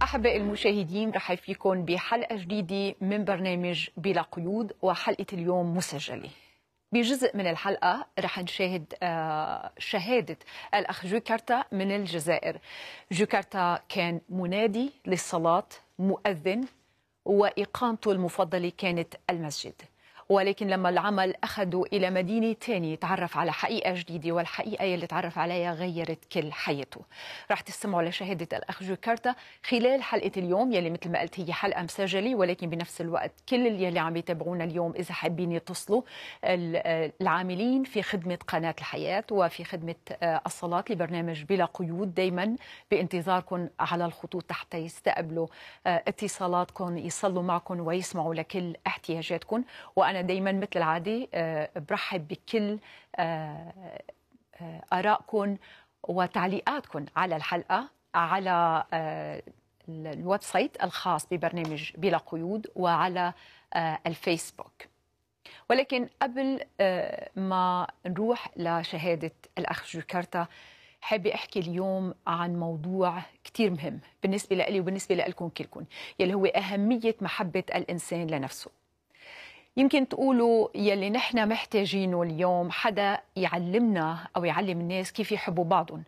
أحبائي المشاهدين، رحب فيكم بحلقة جديدة من برنامج بلا قيود، وحلقة اليوم مسجلة. بجزء من الحلقة رح نشاهد شهادة الأخ جوكرتا من الجزائر. جوكرتا كان منادي للصلاة، مؤذن، وإقامته المفضلة كانت المسجد، ولكن لما العمل أخذه إلى مدينة تانية تعرف على حقيقة جديدة، والحقيقة اللي تعرف عليها غيرت كل حياته. رح تستمعوا لشهادة الأخ جوكرتا خلال حلقة اليوم، يلي مثل ما قلت هي حلقة مسجلة، ولكن بنفس الوقت كل اللي عم يتابعونا اليوم إذا حابين يتصلوا، العاملين في خدمة قناة الحياة وفي خدمة الصلاة لبرنامج بلا قيود دايما بانتظاركم على الخطوط حتى يستقبلوا اتصالاتكم، يصلوا معكم ويسمعوا لكل احتياجاتكم. وأنا دايما مثل العادة برحب بكل آرائكم وتعليقاتكم على الحلقة على الويب سايت الخاص ببرنامج بلا قيود وعلى الفيسبوك. ولكن قبل ما نروح لشهادة الأخ جوكرتا، حابة أحكي اليوم عن موضوع كتير مهم بالنسبة لي وبالنسبة لكم كلكم، يلي هو أهمية محبة الإنسان لنفسه. يمكن تقولوا يلي نحن محتاجينه اليوم حدا يعلمنا أو يعلم الناس كيف يحبوا بعضهم،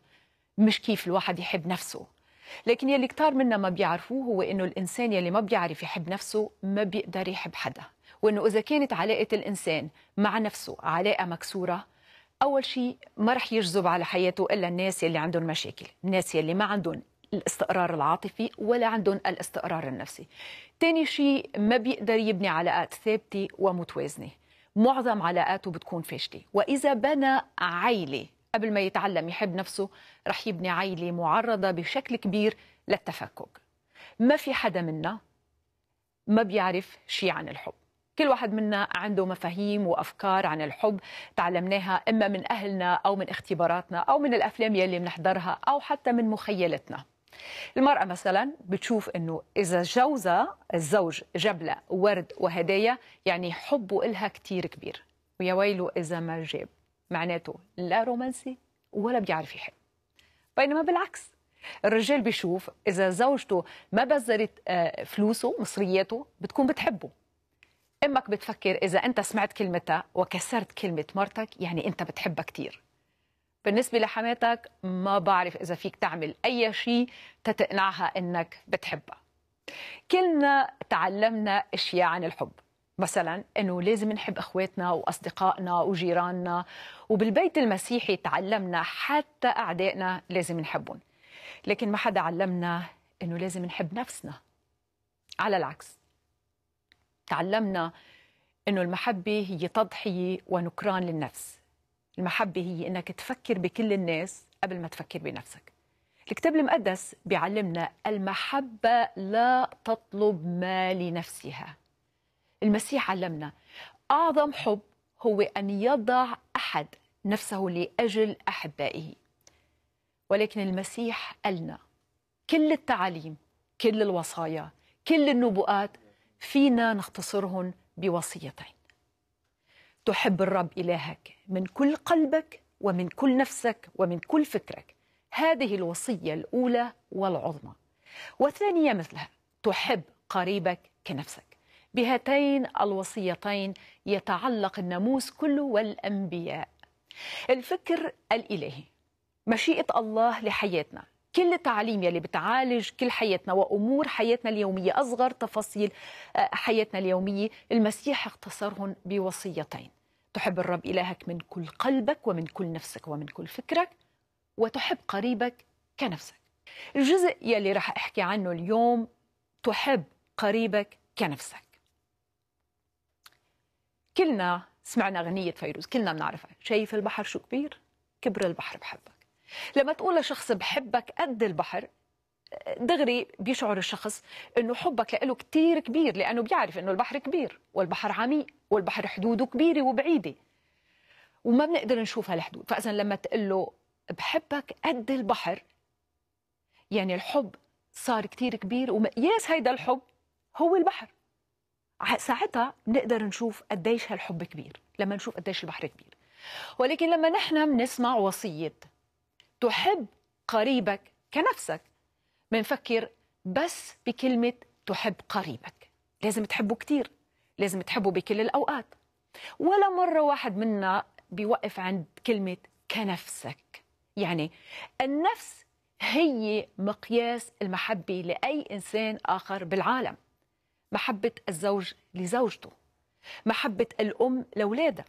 مش كيف الواحد يحب نفسه. لكن يلي كتار منا ما بيعرفوه هو إنه الإنسان يلي ما بيعرف يحب نفسه ما بيقدر يحب حدا، وإنه إذا كانت علاقة الإنسان مع نفسه علاقة مكسورة، أول شيء ما رح يجذب على حياته إلا الناس يلي عندهم مشاكل، الناس يلي ما عندهم الاستقرار العاطفي ولا عندهم الاستقرار النفسي. تاني شيء ما بيقدر يبني علاقات ثابتة ومتوازنة، معظم علاقاته بتكون فاشلة. وإذا بنى عائلة قبل ما يتعلم يحب نفسه، رح يبني عائلة معرضة بشكل كبير للتفكك. ما في حدا منا ما بيعرف شيء عن الحب، كل واحد منا عنده مفاهيم وأفكار عن الحب تعلمناها إما من أهلنا أو من اختباراتنا أو من الأفلام يلي بنحضرها أو حتى من مخيلتنا. المرأة مثلا بتشوف إنه إذا جوزها الزوج جاب لها ورد وهدايا يعني حبه إلها كتير كبير، ويا ويله إذا ما جاب، معناته لا رومانسي ولا بيعرف يحب. بينما بالعكس الرجال بيشوف إذا زوجته ما بذرت فلوسه مصرياته بتكون بتحبه. امك بتفكر اذا انت سمعت كلمتها وكسرت كلمه مرتك يعني انت بتحبها كثير. بالنسبه لحماتك ما بعرف اذا فيك تعمل اي شيء تتقنعها انك بتحبها. كلنا تعلمنا اشياء عن الحب، مثلا انه لازم نحب اخواتنا واصدقائنا وجيراننا، وبالبيت المسيحي تعلمنا حتى اعدائنا لازم نحبهم. لكن ما حدا علمنا انه لازم نحب نفسنا. على العكس، تعلمنا إنه المحبة هي تضحية ونكران للنفس. المحبة هي إنك تفكر بكل الناس قبل ما تفكر بنفسك. الكتاب المقدس بيعلمنا المحبة لا تطلب ما لنفسها. المسيح علمنا أعظم حب هو أن يضع أحد نفسه لأجل أحبائه. ولكن المسيح قالنا كل التعاليم، كل الوصايا، كل النبوءات فينا نختصرهن بوصيتين: تحب الرب إلهك من كل قلبك ومن كل نفسك ومن كل فكرك. هذه الوصية الأولى والعظمى. والثانية مثلها: تحب قريبك كنفسك. بهاتين الوصيتين يتعلق الناموس كله والأنبياء. الفكر الإلهي، مشيئة الله لحياتنا، كل التعاليم يلي بتعالج كل حياتنا وأمور حياتنا اليومية، أصغر تفاصيل حياتنا اليومية، المسيح اختصرهن بوصيتين: تحب الرب إلهك من كل قلبك ومن كل نفسك ومن كل فكرك، وتحب قريبك كنفسك. الجزء يلي رح أحكي عنه اليوم تحب قريبك كنفسك. كلنا سمعنا أغنية فيروز، كلنا بنعرفها: شايف البحر شو كبير، كبر البحر بحبك. لما تقول لشخص بحبك قد البحر، دغري بيشعر الشخص انه حبك له كتير كبير، لانه بيعرف انه البحر كبير والبحر عميق والبحر حدوده كبيره وبعيده وما بنقدر نشوف هالحدود. فاذا لما تقول له بحبك قد البحر يعني الحب صار كتير كبير، ومقياس هيدا الحب هو البحر. ساعتها بنقدر نشوف قديش هالحب كبير، لما نشوف قديش البحر كبير. ولكن لما نحن بنسمع وصيه تحب قريبك كنفسك، بنفكر بس بكلمة تحب قريبك. لازم تحبه كتير، لازم تحبه بكل الأوقات. ولا مرة واحد منا بيوقف عند كلمة كنفسك. يعني النفس هي مقياس المحبة لأي إنسان آخر بالعالم. محبة الزوج لزوجته، محبة الأم لأولادها،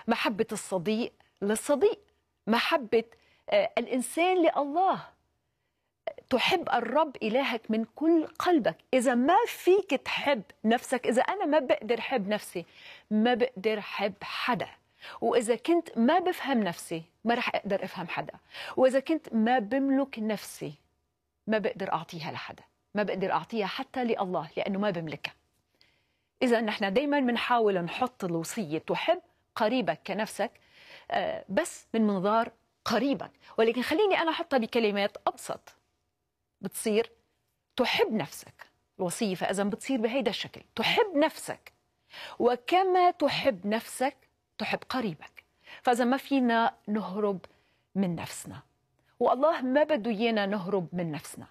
محبة الصديق للصديق، محبة الإنسان لله. تحب الرب إلهك من كل قلبك. إذا ما فيك تحب نفسك، إذا أنا ما بقدر أحب نفسي، ما بقدر أحب حدا. وإذا كنت ما بفهم نفسي، ما رح أقدر أفهم حدا. وإذا كنت ما بملك نفسي، ما بقدر أعطيها لحدا، ما بقدر أعطيها حتى لله لأنه ما بملكها. إذا نحن دايما بنحاول نحط الوصية تحب قريبك كنفسك بس من منظار قريبك. ولكن خليني أنا أحطها بكلمات أبسط. بتصير تحب نفسك الوصية، فإذا بتصير بهيدا الشكل: تحب نفسك وكما تحب نفسك تحب قريبك. فإذا ما فينا نهرب من نفسنا، والله ما بده إيانا نهرب من نفسنا.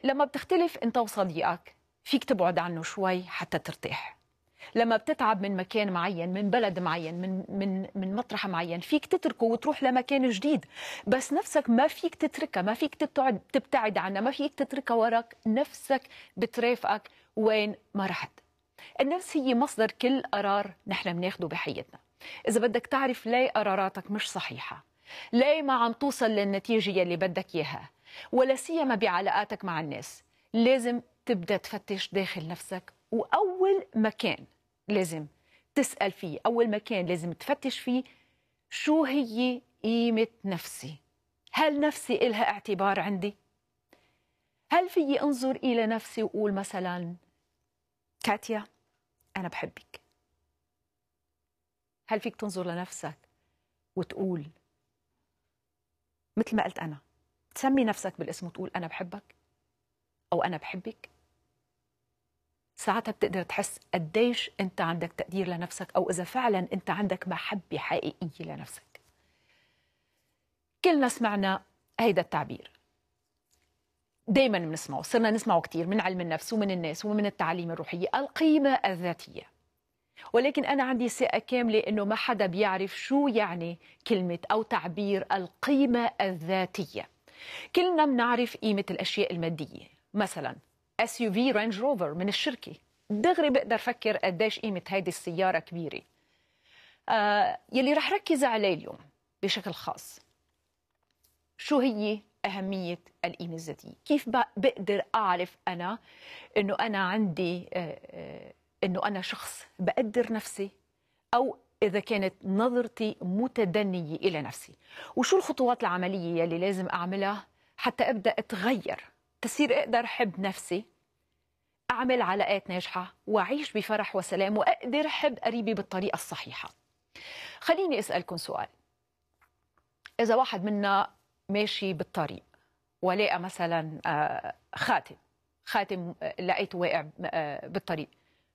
لما بتختلف أنت وصديقك فيك تبعد عنه شوي حتى ترتاح. لما بتتعب من مكان معين، من بلد معين، من مطرح معين، فيك تتركه وتروح لمكان جديد. بس نفسك ما فيك تتركها، ما فيك تبتعد عنها، ما فيك تتركها وراك. نفسك بترافقك وين ما رحت. النفس هي مصدر كل قرار نحن بناخده بحياتنا. إذا بدك تعرف ليه قراراتك مش صحيحة، ليه ما عم توصل للنتيجة يلي بدك إياها، ولا سيما بعلاقاتك مع الناس، لازم تبدأ تفتش داخل نفسك. وأول مكان لازم تسأل فيه، أول مكان لازم تفتش فيه: شو هي قيمة نفسي؟ هل نفسي إلها اعتبار عندي؟ هل فيي أنظر إلى نفسي وأقول مثلا: كاتيا أنا بحبك؟ هل فيك تنظر لنفسك وتقول مثل ما قلت أنا، تسمي نفسك بالاسم وتقول أنا بحبك أو أنا بحبك؟ ساعتها بتقدر تحس قديش أنت عندك تقدير لنفسك، أو إذا فعلا أنت عندك محبة حقيقية لنفسك. كلنا سمعنا هيدا التعبير، دايما بنسمعه، صرنا نسمعه كثير من علم النفس ومن الناس ومن التعليم الروحية: القيمة الذاتية. ولكن أنا عندي ثقة كاملة إنه ما حدا بيعرف شو يعني كلمة أو تعبير القيمة الذاتية. كلنا بنعرف قيمة الأشياء المادية، مثلا SUV رينج روفر من الشركة، دغري بقدر أفكر قديش قيمة هيدي السيارة كبيرة. يلي رح ركز عليه اليوم بشكل خاص: شو هي أهمية القيمة الذاتية؟ كيف بقدر أعرف أنا إنه أنا عندي إنه أنا شخص بقدر نفسي، أو إذا كانت نظرتي متدنية إلى نفسي؟ وشو الخطوات العملية يلي لازم أعملها حتى أبدأ أتغير، تصير أقدر أحب نفسي، أعمل علاقات ناجحة، وأعيش بفرح وسلام، وأقدر أحب قريبي بالطريقة الصحيحة؟ خليني أسألكم سؤال. إذا واحد منا ماشي بالطريق ولقى مثلا خاتم لقيته واقع بالطريق،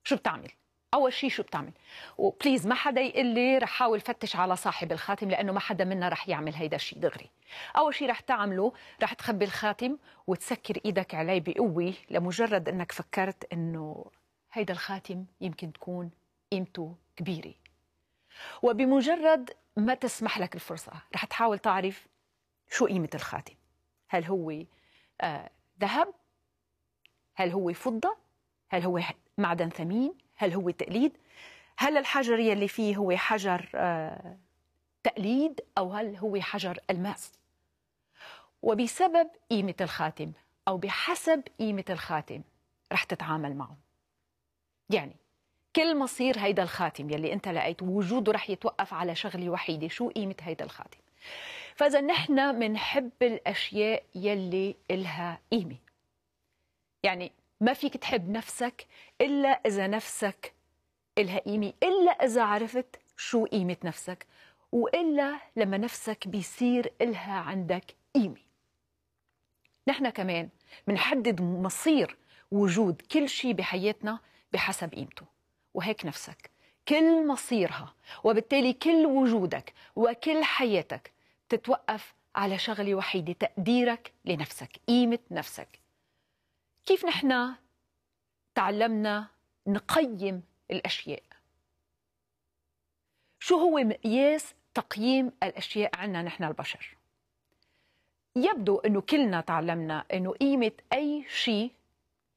شو بتعمل؟ اول شيء شو بتعمل؟ وبليز ما حدا يقول لي رح حاول فتش على صاحب الخاتم، لانه ما حدا منا رح يعمل هيدا الشيء دغري. اول شيء رح تعمله، رح تخبي الخاتم وتسكر ايدك عليه بقوه، لمجرد انك فكرت انه هيدا الخاتم يمكن تكون قيمته كبيره. وبمجرد ما تسمح لك الفرصه رح تحاول تعرف شو قيمه الخاتم. هل هو ذهب؟ هل هو فضة؟ هل هو معدن ثمين؟ هل هو تقليد؟ هل الحجر يلي فيه هو حجر تقليد، أو هل هو حجر ألماس؟ وبسبب قيمة الخاتم أو بحسب قيمة الخاتم رح تتعامل معه. يعني كل مصير هيدا الخاتم يلي أنت لقيت وجوده رح يتوقف على شغلة وحيدة: شو قيمة هيدا الخاتم؟ فإذا نحن منحب الأشياء يلي إلها قيمة. يعني ما فيك تحب نفسك إلا إذا نفسك إلها قيمة، إلا إذا عرفت شو قيمة نفسك، وإلا لما نفسك بيصير إلها عندك قيمة. نحن كمان منحدد مصير وجود كل شيء بحياتنا بحسب قيمته، وهيك نفسك كل مصيرها، وبالتالي كل وجودك وكل حياتك تتوقف على شغلة وحيدة: تقديرك لنفسك، قيمة نفسك. كيف نحن تعلمنا نقيم الأشياء؟ شو هو مقياس تقييم الأشياء عنا نحن البشر؟ يبدو أنه كلنا تعلمنا أنه قيمة أي شيء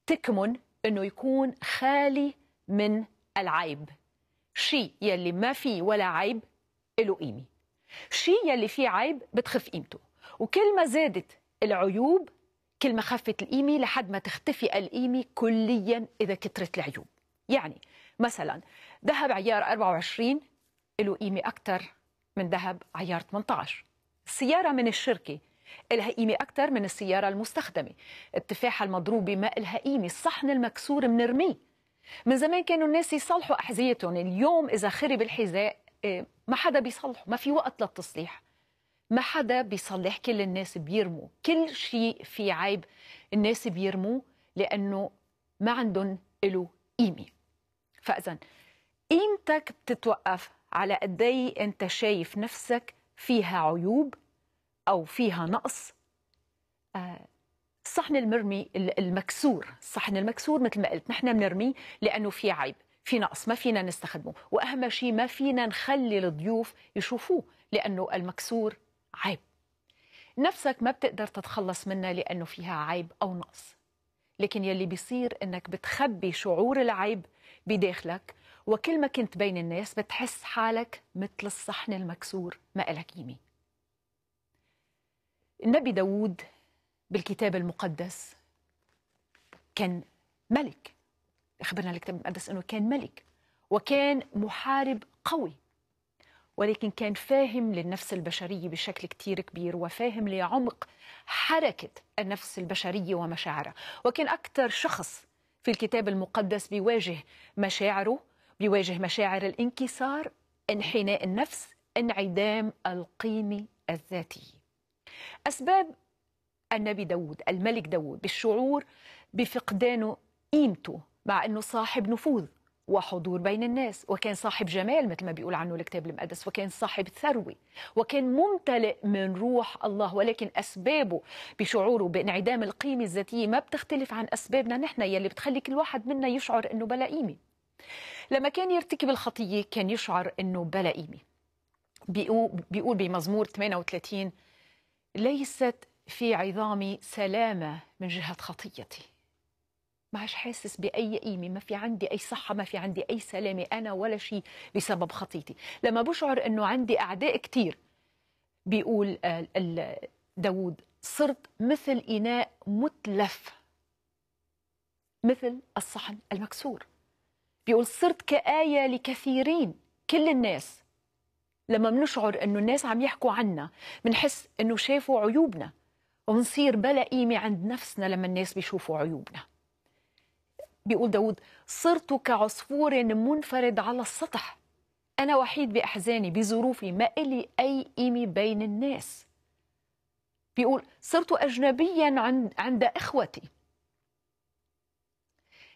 تكمن أنه يكون خالي من العيب. شيء يلي ما فيه ولا عيب له قيمة، شيء يلي فيه عيب بتخف قيمته، وكل ما زادت العيوب كل ما خفت القيمة لحد ما تختفي القيمة كليا إذا كترت العيوب. يعني مثلا ذهب عيار 24 له قيمة أكثر من ذهب عيار 18. السيارة من الشركة لها قيمة أكثر من السيارة المستخدمة. التفاحة المضروبة ما لها قيمة. الصحن المكسور بنرميه. من زمان كانوا الناس يصلحوا أحذيتهم، اليوم إذا خرب الحذاء ما حدا بيصلحه، ما في وقت للتصليح، ما حدا بيصلح، كل الناس بيرموا. كل شيء في عيب الناس بيرموه لأنه ما عندهم له قيمة. فإذا قيمتك بتتوقف على قدي أنت شايف نفسك فيها عيوب أو فيها نقص. الصحن المرمي المكسور، الصحن المكسور مثل ما قلت نحن بنرميه لأنه في عيب، في نقص، ما فينا نستخدمه، وأهم شيء ما فينا نخلي الضيوف يشوفوه لأنه المكسور عيب. نفسك ما بتقدر تتخلص منها لأنه فيها عيب أو نقص، لكن يلي بيصير إنك بتخبي شعور العيب بداخلك، وكل ما كنت بين الناس بتحس حالك مثل الصحن المكسور ما لك قيمة. النبي داود بالكتاب المقدس كان ملك، أخبرنا الكتاب المقدس أنه كان ملك وكان محارب قوي، ولكن كان فاهم للنفس البشرية بشكل كتير كبير، وفاهم لعمق حركة النفس البشرية ومشاعرها، وكان أكثر شخص في الكتاب المقدس بيواجه مشاعره، بيواجه مشاعر الانكسار، انحناء النفس، انعدام القيمة الذاتية. أسباب النبي داود الملك داود بالشعور بفقدانه قيمته، مع أنه صاحب نفوذ وحضور بين الناس، وكان صاحب جمال مثل ما بيقول عنه الكتاب المقدس، وكان صاحب ثروة، وكان ممتلئ من روح الله، ولكن أسبابه بشعوره بانعدام القيمة الذاتية ما بتختلف عن أسبابنا نحن يلي بتخلي كل واحد منا يشعر أنه بلا قيمة. لما كان يرتكب الخطية كان يشعر أنه بلا قيمة. بيقول بمزمور 38: ليست في عظامي سلامة من جهة خطيتي. ما عادش حاسس بأي قيمة، ما في عندي أي صحة، ما في عندي أي سلامة أنا ولا شيء بسبب خطيتي. لما بشعر أنه عندي أعداء كتير، بيقول داود: صرت مثل إناء متلف، مثل الصحن المكسور. بيقول: صرت كآية لكثيرين. كل الناس لما بنشعر أنه الناس عم يحكوا عنا بنحس أنه شافوا عيوبنا، ونصير بلا قيمة عند نفسنا لما الناس بيشوفوا عيوبنا. بيقول داود: صرت كعصفور منفرد على السطح. أنا وحيد بأحزاني بظروفي، ما إلي أي قيمة بين الناس. بيقول: صرت أجنبيا عند إخوتي.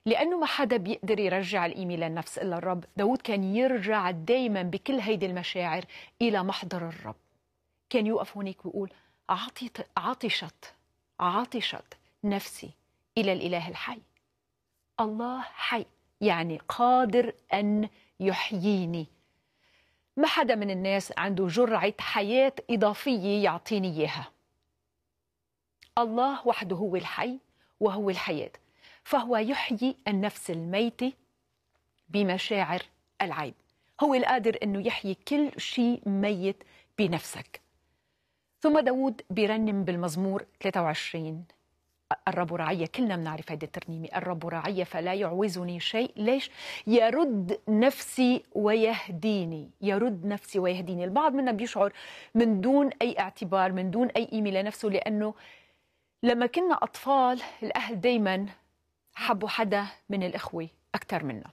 لأنه ما حدا بيقدر يرجع القيمة للنفس إلا الرب، داود كان يرجع دايما بكل هيدي المشاعر إلى محضر الرب. كان يوقف هونيك ويقول: عطشت نفسي إلى الإله الحي. الله حي، يعني قادر أن يحييني. ما حدا من الناس عنده جرعة حياة إضافية يعطيني إياها. الله وحده هو الحي وهو الحياة، فهو يحيي النفس الميتة بمشاعر العيب. هو القادر أنه يحيي كل شيء ميت بنفسك. ثم داود بيرنم بالمزمور 23: الرب راعي. كلنا بنعرف هيدي الترنيمة: الرب راعي فلا يعوزني شيء. ليش؟ يرد نفسي ويهديني. يرد نفسي ويهديني. البعض منا بيشعر من دون أي اعتبار، من دون أي قيمة لنفسه، لأنه لما كنا أطفال الأهل دايما حبوا حدا من الإخوة أكثر منا.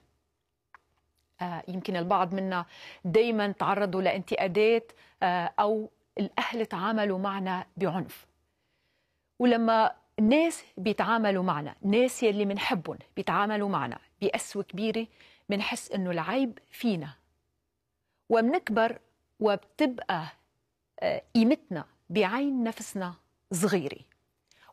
يمكن البعض منا دايما تعرضوا لانتقادات، أو الأهل تعاملوا معنا بعنف. ولما الناس بيتعاملوا معنا، ناس يلي منحبهم بيتعاملوا معنا بقسوة كبيرة، منحس إنه العيب فينا، ومنكبر وبتبقى قيمتنا بعين نفسنا صغيرة.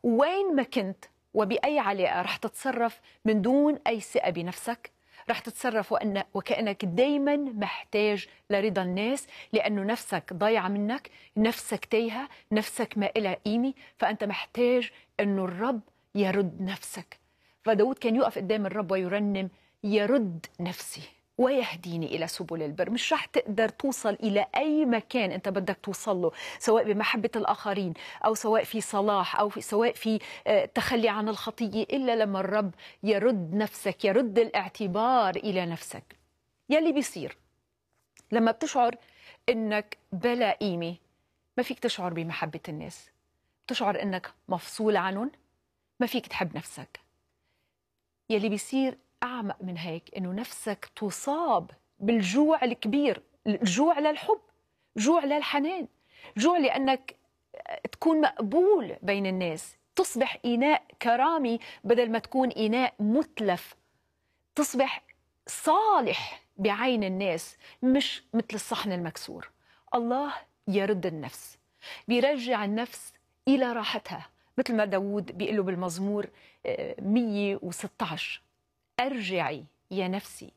وين ما كنت وبأي علاقة رح تتصرف من دون أي ثقة بنفسك، رح تتصرف وكأنك دايما محتاج لرضا الناس، لأنه نفسك ضايعة منك، نفسك تايهة، نفسك ما إلها قيمة، فأنت محتاج أنه الرب يرد نفسك. فداود كان يقف قدام الرب ويرنم: يرد نفسي ويهديني إلى سبل البر. مش رح تقدر توصل إلى أي مكان أنت بدك توصل له، سواء بمحبة الآخرين أو سواء في صلاح أو سواء في تخلي عن الخطية، إلا لما الرب يرد نفسك، يرد الاعتبار إلى نفسك. يلي بيصير لما بتشعر إنك بلا قيمة، ما فيك تشعر بمحبة الناس، بتشعر إنك مفصول عنهم، ما فيك تحب نفسك. يلي بيصير أعمق من هيك، إنه نفسك تصاب بالجوع الكبير، الجوع للحب، جوع للحنان، جوع لأنك تكون مقبول بين الناس، تصبح إناء كرامي بدل ما تكون إناء متلف، تصبح صالح بعين الناس مش مثل الصحن المكسور. الله يرد النفس، بيرجع النفس إلى راحتها، مثل ما داود بيقول له بالمزمور 116: أرجعي يا نفسي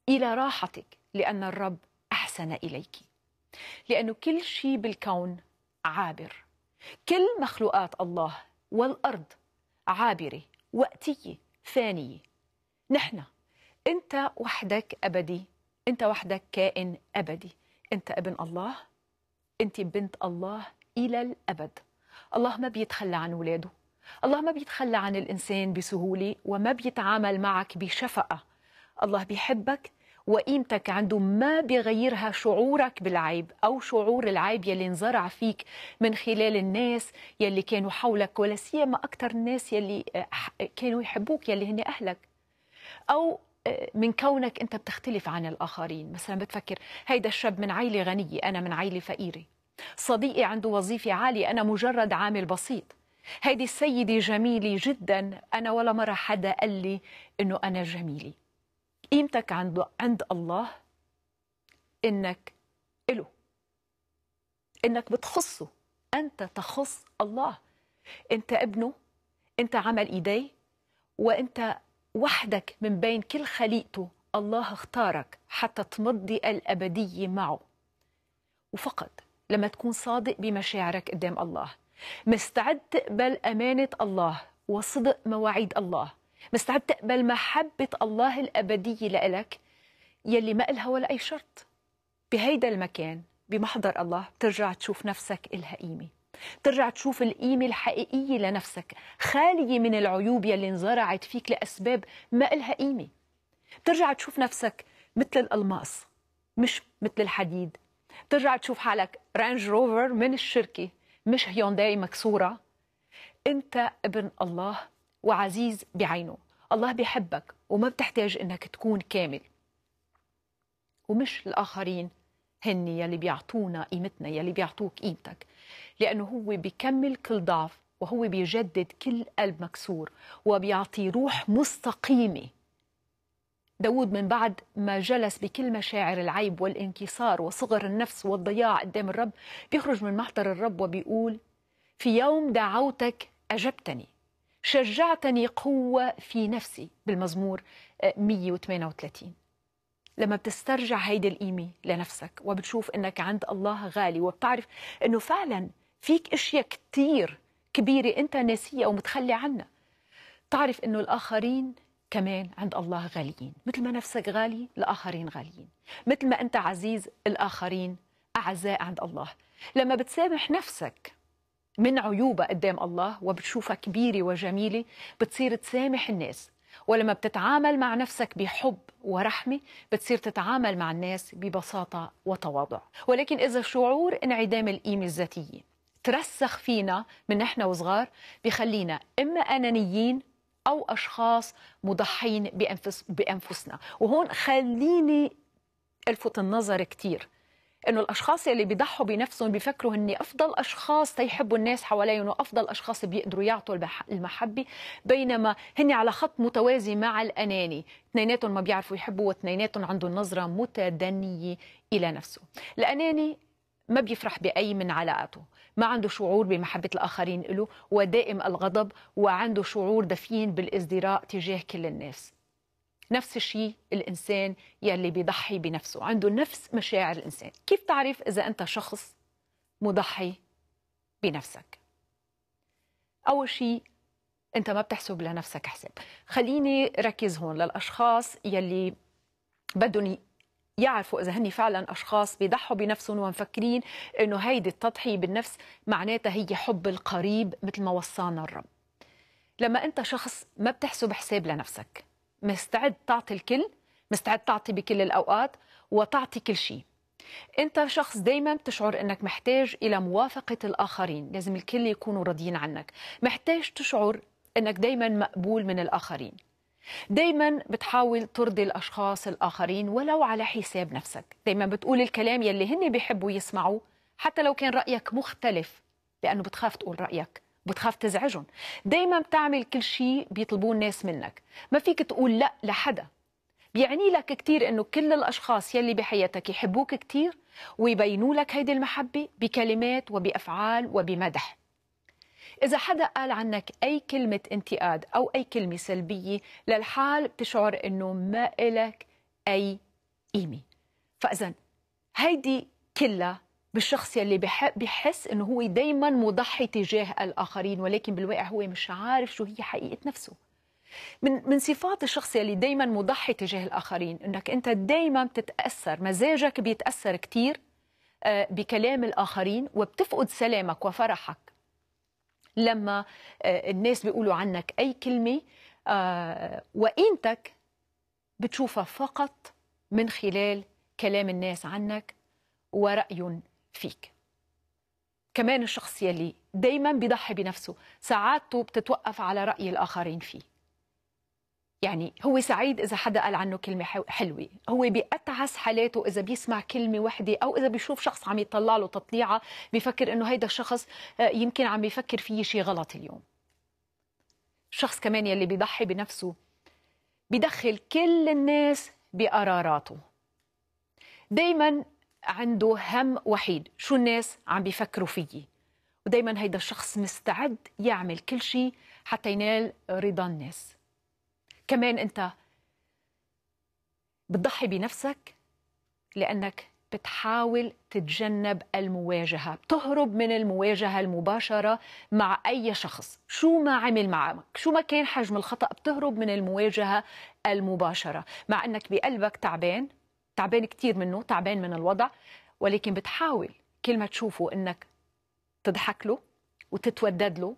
إلى راحتك لأن الرب أحسن إليك. لأنه كل شيء بالكون عابر، كل مخلوقات الله والأرض عابرة وقتية فانية. نحن، أنت وحدك أبدي، أنت وحدك كائن أبدي، أنت ابن الله، أنت بنت الله إلى الأبد. الله ما بيتخلى عن ولاده، الله ما بيتخلى عن الإنسان بسهولة وما بيتعامل معك بشفقة. الله بيحبك وقيمتك عنده ما بيغيرها شعورك بالعيب أو شعور العيب يلي انزرع فيك من خلال الناس يلي كانوا حولك، ولا سيما أكثر الناس يلي كانوا يحبوك، يلي هن أهلك، أو من كونك أنت بتختلف عن الآخرين. مثلا بتفكر هيدا الشاب من عائلة غنية، أنا من عائلة فقيرة، صديقي عنده وظيفة عالية، أنا مجرد عامل بسيط، هيدي السيدة جميلة جدا، أنا ولا مرة حدا قال لي إنه أنا جميلة. قيمتك عند الله إنك إله، إنك بتخصه، أنت تخص الله، أنت ابنه، أنت عمل إيديه، وأنت وحدك من بين كل خليقته. الله اختارك حتى تمضي الأبدية معه. وفقط لما تكون صادق بمشاعرك قدام الله، مستعد تقبل أمانة الله وصدق مواعيد الله، مستعد تقبل محبة الله الأبدية لإلك يلي ما إلها ولا أي شرط، بهيدا المكان بمحضر الله بترجع تشوف نفسك إلها قيمة، بترجع تشوف القيمة الحقيقية لنفسك، خالية من العيوب يلي انزرعت فيك لأسباب ما إلها قيمة. بترجع تشوف نفسك مثل الألماس مش مثل الحديد، بترجع تشوف حالك رانج روفر من الشركة مش هيونداي مكسورة. أنت ابن الله وعزيز بعينه، الله بيحبك وما بتحتاج إنك تكون كامل، ومش الآخرين هن يلي بيعطونا قيمتنا، يلي بيعطوك قيمتك، لأنه هو بيكمل كل ضعف، وهو بيجدد كل قلب مكسور، وبيعطي روح مستقيمة. داود من بعد ما جلس بكل مشاعر العيب والانكسار وصغر النفس والضياع قدام الرب، بيخرج من محضر الرب وبيقول: في يوم دعوتك أجبتني، شجعتني قوة في نفسي، بالمزمور 138. لما بتسترجع هيدي القيمة لنفسك وبتشوف إنك عند الله غالي، وبتعرف إنه فعلا فيك أشياء كتير كبيرة أنت ناسية أو متخلي عنها، تعرف إنه الآخرين كمان عند الله غاليين، مثل ما نفسك غالي الآخرين غاليين، مثل ما أنت عزيز الآخرين أعزاء عند الله. لما بتسامح نفسك من عيوبها قدام الله وبتشوفها كبيرة وجميلة، بتصير تسامح الناس، ولما بتتعامل مع نفسك بحب ورحمة بتصير تتعامل مع الناس ببساطة وتواضع. ولكن إذا شعور انعدام القيمة الذاتية ترسخ فينا من نحن وصغار، بيخلينا إما أنانيين أو أشخاص مضحين بأنفسنا. وهون خليني ألفت النظر كتير إنه الأشخاص اللي بيضحوا بنفسهم بيفكروا هني أفضل أشخاص تيحبوا الناس حواليهم وأفضل أشخاص بيقدروا يعطوا المحبة، بينما هني على خط متوازي مع الأناني، اثنيناتهم ما بيعرفوا يحبوا واثنيناتهم عندهم نظرة متدنية إلى نفسه. الأناني ما بيفرح بأي من علاقاته، ما عنده شعور بمحبة الآخرين له، ودائم الغضب، وعنده شعور دفين بالازدراء تجاه كل الناس. نفس الشيء الإنسان يلي بيضحي بنفسه، عنده نفس مشاعر الإنسان. كيف تعرف إذا أنت شخص مضحي بنفسك؟ أول شيء أنت ما بتحسب لنفسك حساب. خليني ركز هون للأشخاص يلي بدهم يعرفوا إذا هني فعلا أشخاص بيضحوا بنفسهم ومفكرين إنه هيدي التضحية بالنفس معناتها هي حب القريب مثل ما وصانا الرب. لما أنت شخص ما بتحسب حساب لنفسك، مستعد تعطي الكل، مستعد تعطي بكل الأوقات وتعطي كل شيء. أنت شخص دايما بتشعر أنك محتاج إلى موافقة الآخرين، لازم الكل يكونوا راضيين عنك، محتاج تشعر أنك دايما مقبول من الآخرين، دايما بتحاول ترضي الأشخاص الآخرين ولو على حساب نفسك، دايما بتقول الكلام يلي هن بيحبوا يسمعوا حتى لو كان رأيك مختلف، لأنه بتخاف تقول رأيك، بتخاف تزعجهم. دايما بتعمل كل شيء بيطلبوه الناس منك، ما فيك تقول لا لحدا. بيعني لك كتير انه كل الاشخاص يلي بحياتك يحبوك كتير ويبينوا لك هيدي المحبة بكلمات وبأفعال وبمدح. إذا حدا قال عنك أي كلمة انتقاد أو أي كلمة سلبية للحال بتشعر إنه ما إلك أي قيمة. فإذا هيدي كلها بالشخص يلي بحس إنه هو دايما مضحي تجاه الآخرين، ولكن بالواقع هو مش عارف شو هي حقيقة نفسه. من صفات الشخص اللي دايما مضحي تجاه الآخرين إنك أنت دايما بتتأثر، مزاجك بيتأثر كتير بكلام الآخرين، وبتفقد سلامك وفرحك لما الناس بيقولوا عنك أي كلمة، وقيمتك بتشوفها فقط من خلال كلام الناس عنك ورأي فيك. كمان الشخص يلي دايما بيضحي بنفسه سعادته بتتوقف على رأي الآخرين فيه. يعني هو سعيد إذا حدا قال عنه كلمة حلوة، هو بيأتعس حالاته إذا بيسمع كلمة وحدة، أو إذا بيشوف شخص عم يطلع له تطليعة بيفكر إنه هيدا الشخص يمكن عم يفكر فيه شيء غلط اليوم. الشخص كمان يلي بيضحي بنفسه بيدخل كل الناس بقراراته، دايما عنده هم وحيد، شو الناس عم بيفكروا فيه، ودايما هيدا الشخص مستعد يعمل كل شيء حتى ينال رضا الناس. كمان أنت بتضحي بنفسك لأنك بتحاول تتجنب المواجهة، بتهرب من المواجهة المباشرة مع أي شخص، شو ما عمل معك، شو ما كان حجم الخطأ، بتهرب من المواجهة المباشرة، مع أنك بقلبك تعبان كتير منه، تعبان من الوضع، ولكن بتحاول كل ما تشوفه أنك تضحك له وتتودد له،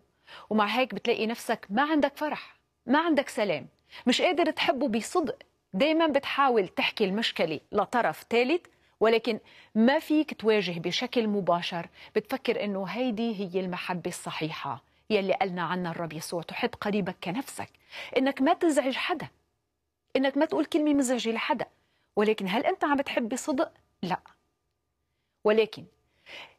ومع هيك بتلاقي نفسك ما عندك فرح، ما عندك سلام، مش قادر تحبه بصدق. دايما بتحاول تحكي المشكلة لطرف ثالث، ولكن ما فيك تواجه بشكل مباشر. بتفكر انه هيدي هي المحبة الصحيحة يلي قالنا عنها الرب يسوع، تحب قريبك كنفسك، انك ما تزعج حدا، انك ما تقول كلمة مزعجة لحدا. ولكن هل انت عم بتحب بصدق؟ لا. ولكن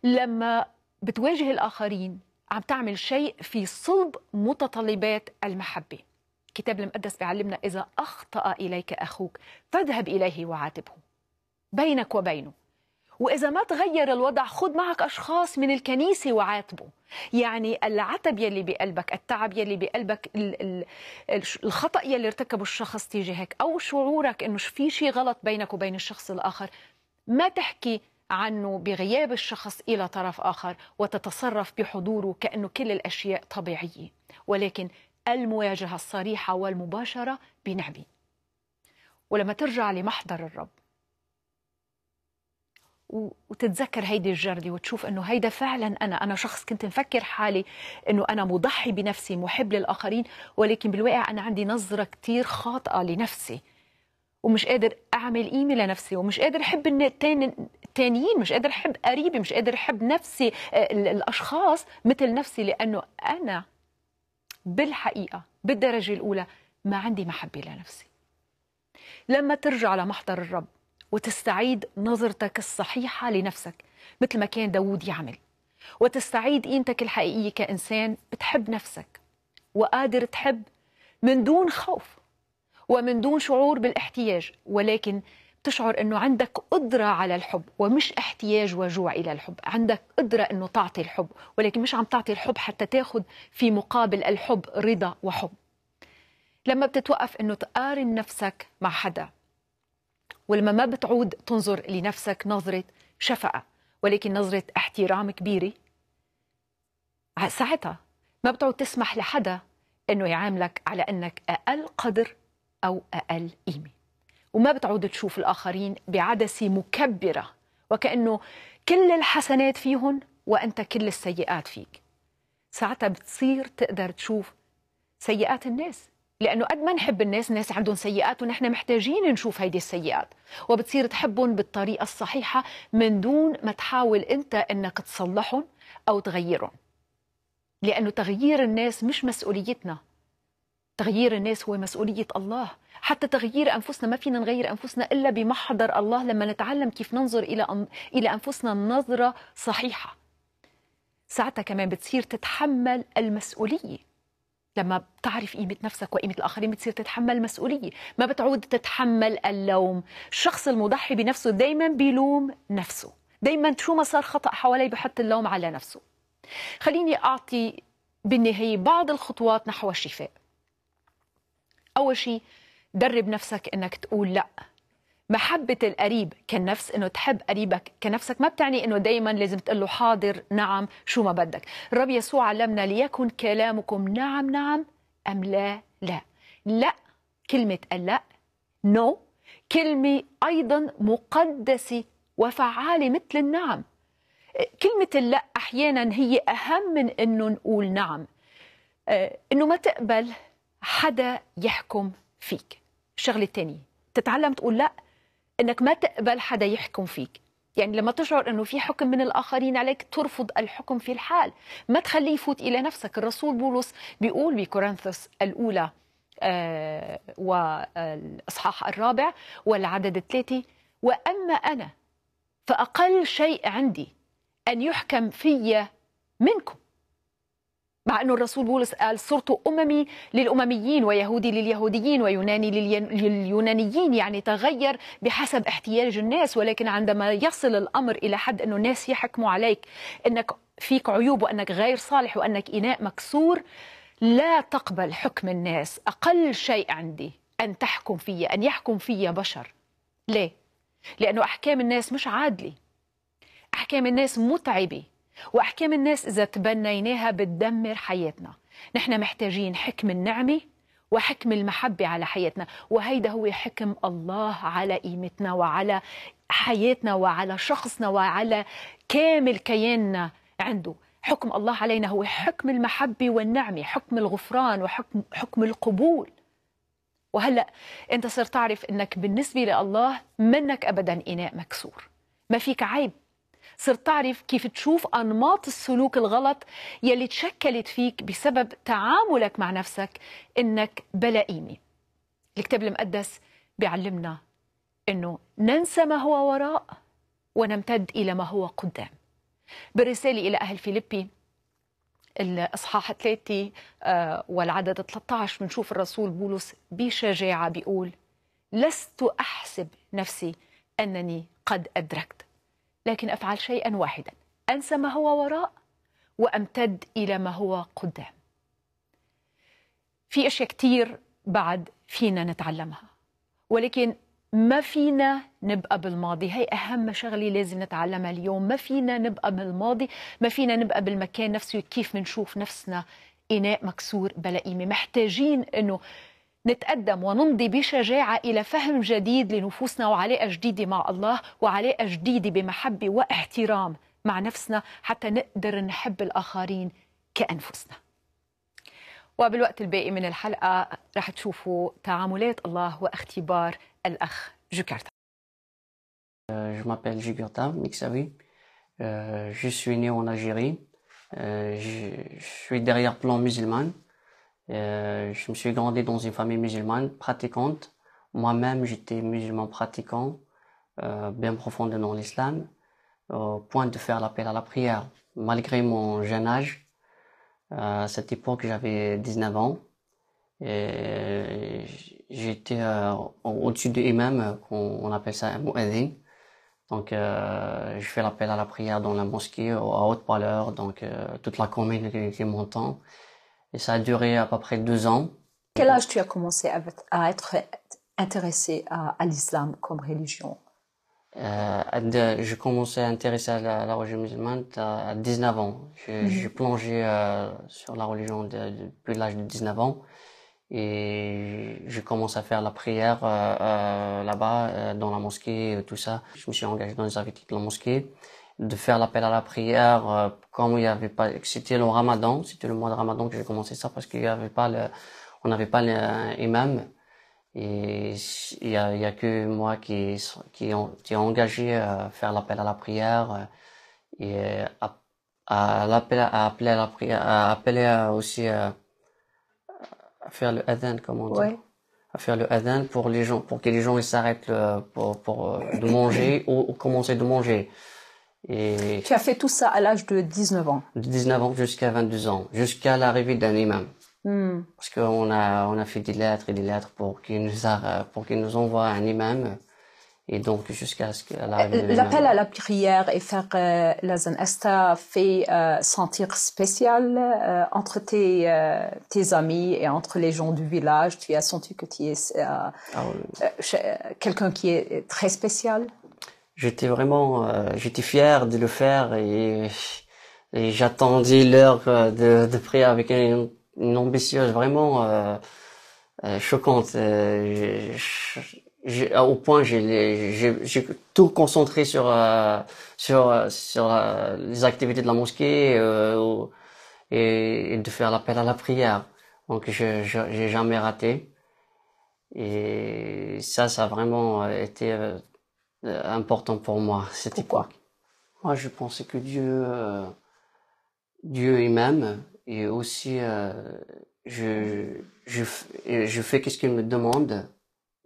لما بتواجه الآخرين عم تعمل شيء في صلب متطلبات المحبة. الكتاب المقدس بيعلمنا إذا أخطأ إليك أخوك فاذهب إليه وعاتبه بينك وبينه، وإذا ما تغير الوضع خذ معك أشخاص من الكنيسة وعاتبه. يعني العتب يلي بقلبك، التعب يلي بقلبك، الخطأ يلي ارتكبه الشخص تجاهك، أو شعورك إنه في شيء غلط بينك وبين الشخص الآخر، ما تحكي عنه بغياب الشخص إلى طرف آخر وتتصرف بحضوره كأنه كل الأشياء طبيعية، ولكن المواجهة الصريحة والمباشرة بنعمة. ولما ترجع لمحضر الرب وتتذكر هيدي الجردة وتشوف انه هيدا فعلا انا شخص كنت مفكر حالي انه انا مضحي بنفسي محب للآخرين، ولكن بالواقع انا عندي نظرة كتير خاطئة لنفسي، ومش قادر اعمل قيمة لنفسي، ومش قادر احب التانيين، مش قادر احب قريبي، مش قادر احب نفسي، الاشخاص مثل نفسي، لانه انا بالحقيقة بالدرجة الأولى ما عندي محبة لنفسي. لما ترجع لمحضر الرب وتستعيد نظرتك الصحيحة لنفسك مثل ما كان داود يعمل، وتستعيد قيمتك الحقيقية كإنسان بتحب نفسك وقادر تحب من دون خوف ومن دون شعور بالاحتياج، ولكن تشعر أنه عندك قدرة على الحب ومش احتياج وجوع إلى الحب. عندك قدرة أنه تعطي الحب، ولكن مش عم تعطي الحب حتى تاخد في مقابل الحب رضا وحب. لما بتتوقف أنه تقارن نفسك مع حدا، ولما ما بتعود تنظر لنفسك نظرة شفقة ولكن نظرة احترام كبيرة، ساعتها ما بتعود تسمح لحدا أنه يعاملك على أنك أقل قدر أو أقل قيمة، وما بتعود تشوف الآخرين بعدسة مكبرة وكأنه كل الحسنات فيهم وأنت كل السيئات فيك. ساعتها بتصير تقدر تشوف سيئات الناس، لأنه قد ما نحب الناس عندهم سيئات ونحن محتاجين نشوف هيدي السيئات، وبتصير تحبهم بالطريقة الصحيحة من دون ما تحاول أنت أنك تصلحهم أو تغيرهم، لأنه تغيير الناس مش مسؤوليتنا. تغيير الناس هو مسؤولية الله. حتى تغيير أنفسنا ما فينا نغير أنفسنا إلا بمحضر الله، لما نتعلم كيف ننظر إلى أنفسنا نظرة صحيحة. ساعتها كمان بتصير تتحمل المسؤولية. لما بتعرف قيمة نفسك وقيمة الآخرين بتصير تتحمل مسؤولية، ما بتعود تتحمل اللوم. الشخص المضحي بنفسه دايما بيلوم نفسه، دايما شو ما صار خطأ حواليه بحط اللوم على نفسه. خليني أعطي بالنهاية بعض الخطوات نحو الشفاء. أول شيء، درب نفسك إنك تقول لا. محبة القريب كالنفس، إنه تحب قريبك كنفسك، ما بتعني إنه دايما لازم تقول له حاضر نعم شو ما بدك. الرب يسوع علمنا ليكن كلامكم نعم نعم أم لا لا. لا، كلمة اللا نو كلمة أيضا مقدسة وفعالة مثل النعم. كلمة اللا أحيانا هي أهم من إنه نقول نعم. إنه ما تقبل حدا يحكم فيك. الشغلة الثانية، تتعلم تقول لا، انك ما تقبل حدا يحكم فيك. يعني لما تشعر انه في حكم من الاخرين عليك ترفض الحكم في الحال، ما تخليه يفوت الى نفسك. الرسول بولس بيقول بكورنثوس الاولى والاصحاح 4 والعدد 3: واما انا فاقل شيء عندي ان يحكم في منكم. مع أنه الرسول بولس قال صرت أممي للأمميين ويهودي لليهوديين ويوناني لليونانيين، يعني تغير بحسب احتياج الناس. ولكن عندما يصل الأمر إلى حد أنه الناس يحكموا عليك أنك فيك عيوب وأنك غير صالح وأنك إناء مكسور، لا تقبل حكم الناس. أقل شيء عندي أن تحكم في، أن يحكم في بشر. ليه؟ لأنه أحكام الناس مش عادلة، أحكام الناس متعبة، وأحكام الناس إذا تبنيناها بتدمر حياتنا. نحن محتاجين حكم النعمة وحكم المحبة على حياتنا، وهيدا هو حكم الله على قيمتنا وعلى حياتنا وعلى شخصنا وعلى كامل كياننا عنده. حكم الله علينا هو حكم المحبة والنعمة، حكم الغفران وحكم القبول. وهلأ أنت صرت تعرف أنك بالنسبة لله منك أبدا إناء مكسور، ما فيك عيب. صرت تعرف كيف تشوف أنماط السلوك الغلط يلي تشكلت فيك بسبب تعاملك مع نفسك إنك بلا قيمة. الكتاب المقدس بيعلمنا إنه ننسى ما هو وراء ونمتد إلى ما هو قدام. بالرسالة إلى أهل فيليبي الإصحاح 3 والعدد 13 بنشوف الرسول بولس بشجاعة بيقول: لست أحسب نفسي أنني قد أدركت، لكن أفعل شيئا واحدا، أنسى ما هو وراء وأمتد إلى ما هو قدام. في أشياء كتير بعد فينا نتعلمها، ولكن ما فينا نبقى بالماضي. هي أهم شغلة لازم نتعلمها اليوم. ما فينا نبقى بالماضي، ما فينا نبقى بالمكان نفسه كيف منشوف نفسنا إناء مكسور بلا قيمة. محتاجين أنه نتقدم ونمضي بشجاعة إلى فهم جديد لنفوسنا وعلاقة جديدة مع الله وعلاقة جديدة بمحبة واحترام مع نفسنا حتى نقدر نحب الآخرين كأنفسنا. وبالوقت الباقي من الحلقة رح تشوفوا تعاملات الله واختبار الأخ جوكرتا. Je m'appelle Jugurta Mixawi. Je suis né en Algérie. Je suis d'arrière-plan musulman. Je me suis grandi dans une famille musulmane pratiquante. Moi-même, j'étais musulman pratiquant, bien profond dans l'islam, au point de faire l'appel à la prière. Malgré mon jeune âge, à cette époque, j'avais 19 ans. Et j'étais au-dessus de imam, on appelle ça un mu'adhin. Donc, je fais l'appel à la prière dans la mosquée à haute parleur, donc toute la commune qui m'entend. Et ça a duré à peu près 2 ans. Quel âge tu as commencé à être intéressé à l'islam comme religion? Je commençais à intéresser à la religion musulmane à 19 ans. J'ai plongé sur la religion depuis l'âge de 19 ans. Et je commence à faire la prière là-bas, dans la mosquée, tout ça. Je me suis engagé dans les activités de la mosquée, de faire l'appel à la prière, comme il y avait pas, c'était le Ramadan, c'était le mois de Ramadan que j'ai commencé ça parce qu'il y avait pas on n'avait pas l'imam. Et il y a que moi qui est engagé à faire l'appel à la prière et à appeler à la prière, à appeler aussi à faire le adhan, comme on dit. Ouais. À faire le adhan pour les gens, pour que les gens ils s'arrêtent de manger ou commencer de manger. Et Tu as fait tout ça à l'âge de 19 ans. de 19 ans jusqu'à 22 ans, jusqu'à l'arrivée d'un imam. Parce qu'on on a fait des lettres et des lettres pour qu'il nous envoie un imam. Et donc, jusqu'à ce qu'à l'arrivée de l'imam. L'appel à la prière et faire l'azan, est-ce que t'as fait sentir spécial entre tes amis et entre les gens du village? Tu as senti que tu es quelqu'un qui est très spécial? J'étais vraiment, j'étais fier de le faire et j'attendais l'heure de prière avec une ambitieuse vraiment choquante. Au point j'ai tout concentré sur les activités de la mosquée et de faire l'appel à la prière. Donc j'ai jamais raté. Et ça a vraiment été important pour moi. C'était Pourquoi? Moi, je pensais que Dieu il m'aime et aussi je fais qu'est-ce qu'il me demande.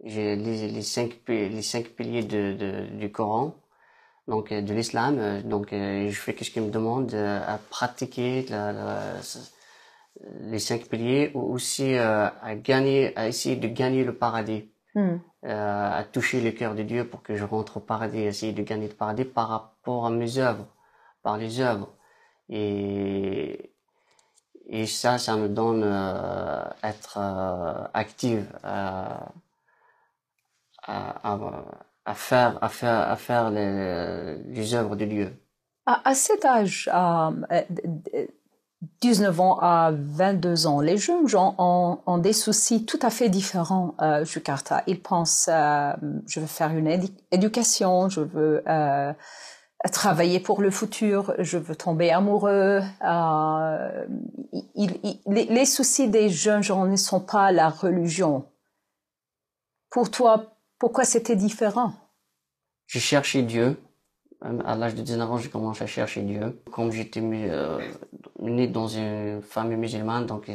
J'ai les cinq piliers du Coran, donc de l'islam, donc je fais qu'est-ce qu'il me demande à pratiquer les 5 piliers ou aussi à essayer de gagner le paradis. À toucher le cœur de Dieu pour que je rentre au paradis, essayer de gagner le paradis par rapport à mes œuvres, par les œuvres. Et, et ça me donne être active à faire les œuvres de Dieu. À cet âge, 19 ans à 22 ans, les jeunes gens ont des soucis tout à fait différents, Jukarta. Ils pensent, je veux faire une éducation, je veux travailler pour le futur, je veux tomber amoureux. Les soucis des jeunes gens ne sont pas la religion. Pour toi, pourquoi c'était différent? J'ai cherché Dieu. À l'âge de 19 ans, j'ai commencé à chercher Dieu. Comme j'étais né dans une famille musulmane, donc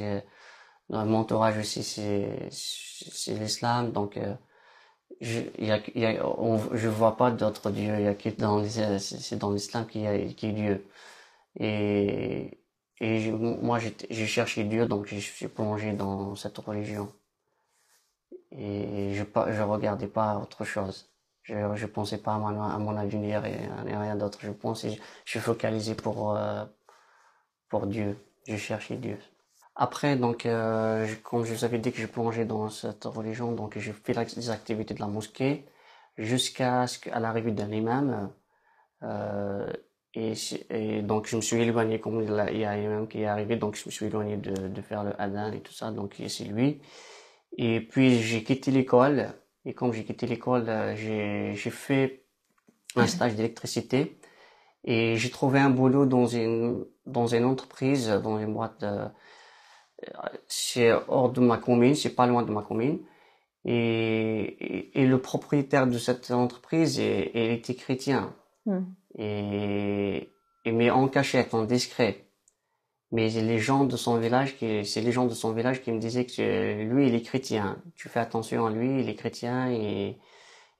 dans mon entourage aussi c'est l'islam, donc je vois pas d'autres dieux. Il y a que c'est dans l'islam qui est Dieu. Et moi j'ai cherché Dieu, donc je suis plongé dans cette religion. Et je regardais pas autre chose. Je pensais pas à mon avenir et rien d'autre. Je focalisais pour Dieu. Je cherchais Dieu. Après, donc, comme je vous avais dit que je plongeais dans cette religion, donc j'ai fait les activités de la mosquée jusqu'à l'arrivée d'un imam. Et donc je me suis éloigné, comme il y a un imam qui est arrivé, donc je me suis éloigné de faire le adhan et tout ça, donc c'est lui. Et puis j'ai quitté l'école. Et comme j'ai quitté l'école, j'ai fait un stage d'électricité. Et j'ai trouvé un boulot dans une entreprise, dans une boîte. C'est hors de ma commune, c'est pas loin de ma commune. Et le propriétaire de cette entreprise, il était chrétien. Et mais en cachette, en discret. Mais c'est les gens de son village qui me disaient que lui, il est chrétien. Tu fais attention à lui, il est chrétien et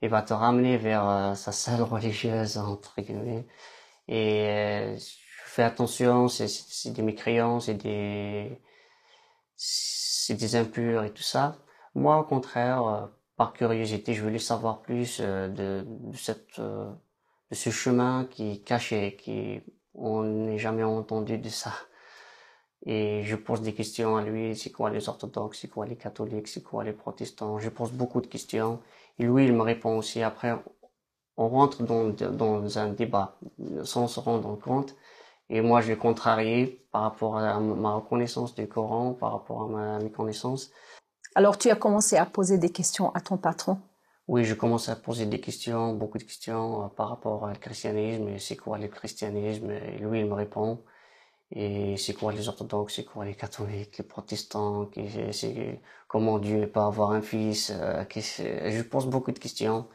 il va te ramener vers sa salle religieuse, entre guillemets. Et je fais attention, c'est des mécréants, c'est c'est des impurs et tout ça. Moi, au contraire, par curiosité, je voulais savoir plus de ce chemin qui est caché, qui on n'est jamais entendu de ça. Et je pose des questions à lui, c'est quoi les orthodoxes, c'est quoi les catholiques, c'est quoi les protestants. Je pose beaucoup de questions. Et lui, il me répond aussi. Après, on rentre dans un débat sans se rendre compte. Et moi, je l'ai contrarié par rapport à ma reconnaissance du Coran, par rapport à mes connaissances. Alors, tu as commencé à poser des questions à ton patron? Oui, je commence à poser des questions, beaucoup de questions par rapport au christianisme. Et c'est quoi le christianisme? Et lui, il me répond. Et c'est quoi les orthodoxes, c'est quoi les catholiques, les protestants, comment Dieu peut avoir un fils, je pose beaucoup de questions.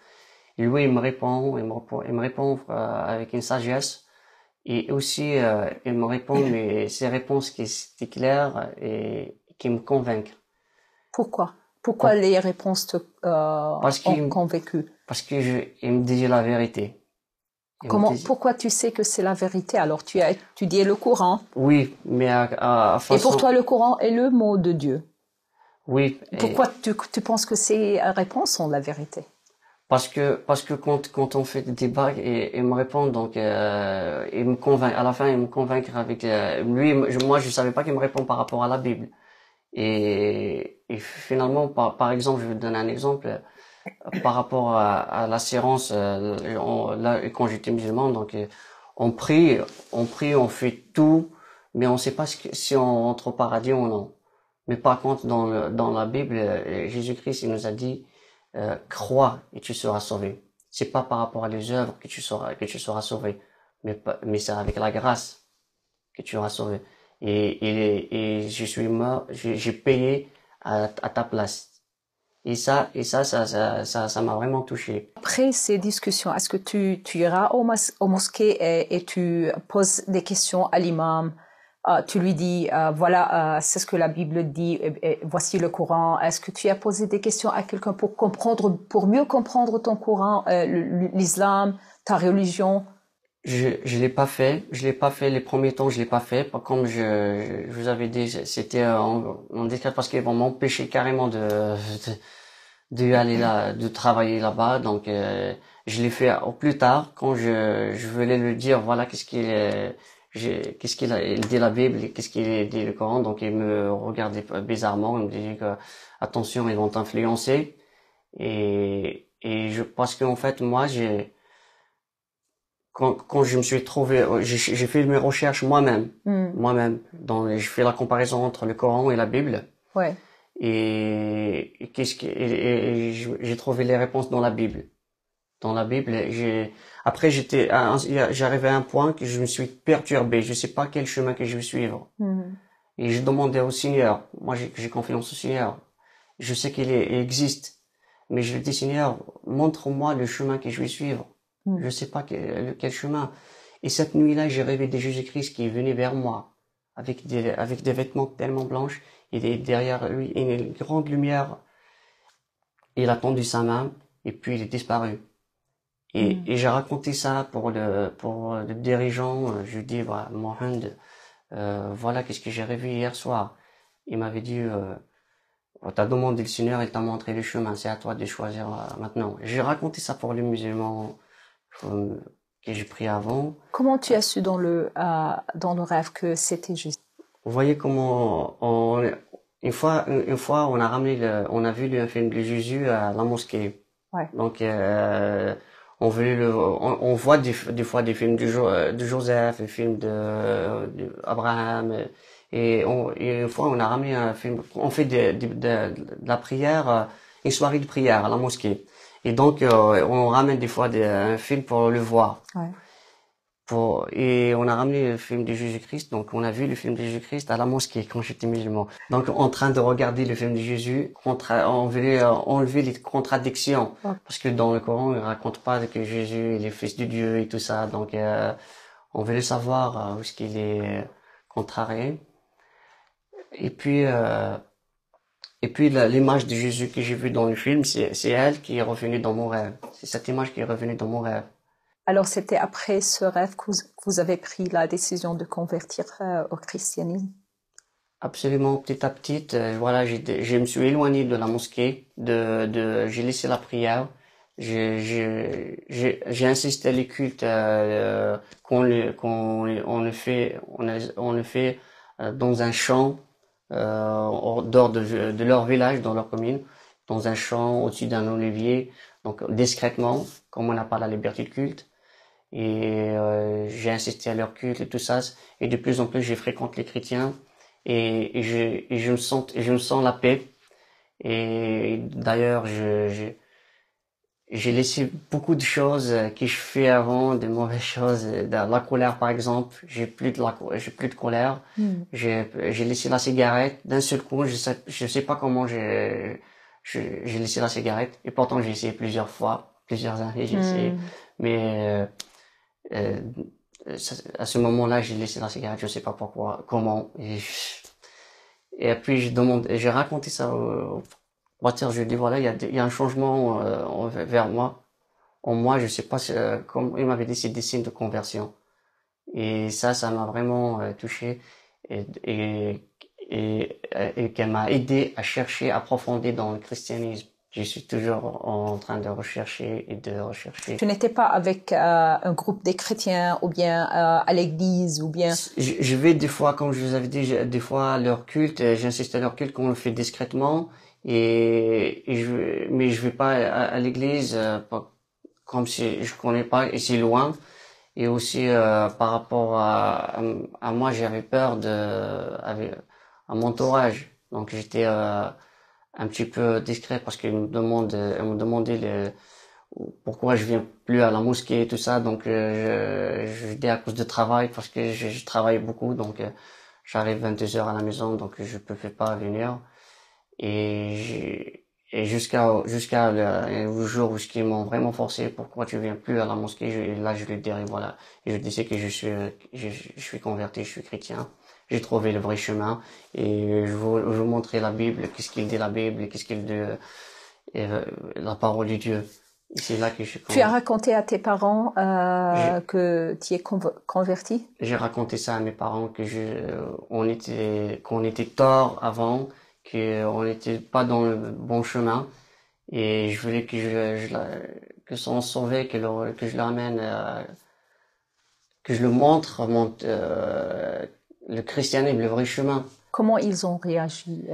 Et lui, il me répond avec une sagesse. Et aussi, il me répond, mais ces réponses qui étaient claires et qui me convainquent. Pourquoi? Pourquoi les réponses te ont convaincu? Parce que il me dit la vérité. Pourquoi tu sais que c'est la vérité? Alors, tu as étudié le Coran. Oui, mais à façon... Et pour toi, le Coran est le mot de Dieu. Oui. Pourquoi tu penses que ces réponses sont la vérité? Parce que quand on fait des débats et il me répond, donc il me convainc. À la fin, il me convainc avec lui. Moi, je savais pas qu'il me répond par rapport à la Bible. Et finalement, par exemple, je vais vous donner un exemple par rapport à l'assurance. Là, quand j'étais musulman, donc on prie, on fait tout, mais on sait pas si on rentre au paradis ou non. Mais par contre, dans la Bible, Jésus-Christ, il nous a dit crois et tu seras sauvé. C'est pas par rapport à les œuvres que tu seras sauvé, mais c'est avec la grâce que tu seras sauvé. Et je suis mort, j'ai payé à ta place. Et ça m'a vraiment touché. Après ces discussions, est-ce que tu iras au mosquée et tu poses des questions à l'imam? Tu lui dis, voilà, c'est ce que la Bible dit, et voici le Coran. Est-ce que tu as posé des questions à quelqu'un pour mieux comprendre ton Coran, l'islam, ta religion? Je l'ai pas fait. Je l'ai pas fait les premiers temps. Je l'ai pas fait. Comme je vous avais dit, c'était en décret parce qu'ils vont m'empêcher carrément aller là, de travailler là-bas. Donc je l'ai fait au plus tard quand je voulais lui dire voilà qu'est-ce qu'il dit la Bible et qu'est-ce qu'il dit le Coran. Donc il me regardait bizarrement. Il me disait que attention, ils vont t'influencer. Et parce qu'en fait moi quand je me suis trouvé, j'ai fait mes recherches moi-même, j'ai fait la comparaison entre le Coran et la Bible. Ouais. Et j'ai trouvé les réponses dans la Bible. Dans la Bible, j'arrivais à un point que je me suis perturbé. Je sais pas quel chemin que je vais suivre. Et je demandais au Seigneur. Moi, j'ai confiance au Seigneur. Je sais qu'il existe. Mais je lui dis, Seigneur, montre-moi le chemin que je vais suivre. Je sais pas quel chemin. Et cette nuit-là, j'ai rêvé de Jésus-Christ qui venait vers moi avec des vêtements tellement blanches. Il est derrière lui une grande lumière. Il a tendu sa main et puis il est disparu. Et j'ai raconté ça pour le dirigeant. Je lui dis, voilà, Mohamed, voilà qu'est-ce que j'ai rêvé hier soir. Il m'avait dit, t'as demandé le Seigneur, il t'a montré le chemin. C'est à toi de choisir maintenant. J'ai raconté ça pour les musulmans que j'ai pris avant. Comment tu as su dans le rêve que c'était juste? Vous voyez comment une fois on a vu le film de Jésus à la mosquée. Ouais. Donc on voit des fois des films de Joseph, des films de Abraham et une fois on a ramené un film, on fait de la prière, une soirée de prière à la mosquée. Et donc on ramène des fois un film pour le voir. Ouais. Et on a ramené le film de Jésus-Christ, donc on a vu le film de Jésus-Christ à la mosquée quand j'étais musulman. Donc en train de regarder le film de Jésus, on voulait enlever les contradictions, parce que dans le Coran, il raconte pas que Jésus est le fils de Dieu et tout ça, donc on voulait savoir où est-ce qu'il est contrarié. Et puis l'image de Jésus que j'ai vue dans le film, c'est elle qui est revenue dans mon rêve. C'est cette image qui est revenue dans mon rêve. Alors, c'était après ce rêve que vous avez pris la décision de convertir au christianisme? Absolument, petit à petit, voilà, je me suis éloigné de la mosquée, j'ai laissé la prière, j'ai insisté les cultes on le fait dans un champ dehors de leur village, dans leur commune, dans un champ au-dessus d'un olivier, donc discrètement, comme on n'a pas la liberté de culte. Et j'ai insisté à leur culte et tout ça. Et de plus en plus, je fréquente les chrétiens et je me sens la paix. Et d'ailleurs, j'ai laissé beaucoup de choses que je fais avant, de mauvaises choses, de la colère par exemple. J'ai plus de colère. J'ai laissé la cigarette d'un seul coup. Je sais pas comment j'ai laissé la cigarette. Et pourtant, j'ai essayé plusieurs fois, plusieurs années, j'ai essayé. Mais euh, à ce moment-là, j'ai laissé la cigarette, je sais pas pourquoi, comment. Et puis j'ai raconté ça au pasteur. Je lui ai dit voilà, il y a un changement vers moi. En moi, je sais pas comment. Il m'avait dit c'est des signes de conversion. Et ça m'a vraiment touché et et et qu'elle m'a aidé à chercher, à approfondir dans le christianisme. Je suis toujours en train de rechercher et de rechercher. Tu n'étais pas avec un groupe des chrétiens ou bien à l'église ou bien... Je vais des fois, comme je vous avais dit, des fois à leur culte, j'insiste à leur culte qu'on le fait discrètement mais je vais pas à l'église comme si je connais pas et c'est loin. Et aussi par rapport à moi, j'avais peur à mon entourage. Donc j'étais un petit peu discret parce qu'ils me demandaient pourquoi je viens plus à la mosquée et tout ça. Donc je dis à cause de travail parce que je travaille beaucoup. Donc j'arrive 22 heures à la maison, donc je peux pas venir. Et jusqu'à le jour où ils m'ont vraiment forcé, pourquoi tu viens plus à la mosquée, là je lui dirai voilà, et je disais que je suis converti, je suis chrétien, j'ai trouvé le vrai chemin et je vous montrer la Bible, qu'est-ce qu'il dit la Bible, et qu'est-ce qu'il dit la parole de Dieu. Et c'est là que je suis Tu as raconté à tes parents que tu es converti? J'ai raconté ça à mes parents que qu'on était tort avant, qu'on n'était pas dans le bon chemin et je voulais que soient sauvés, que je l'amène, que je le montre, le christianisme, le vrai chemin. Comment ils ont réagi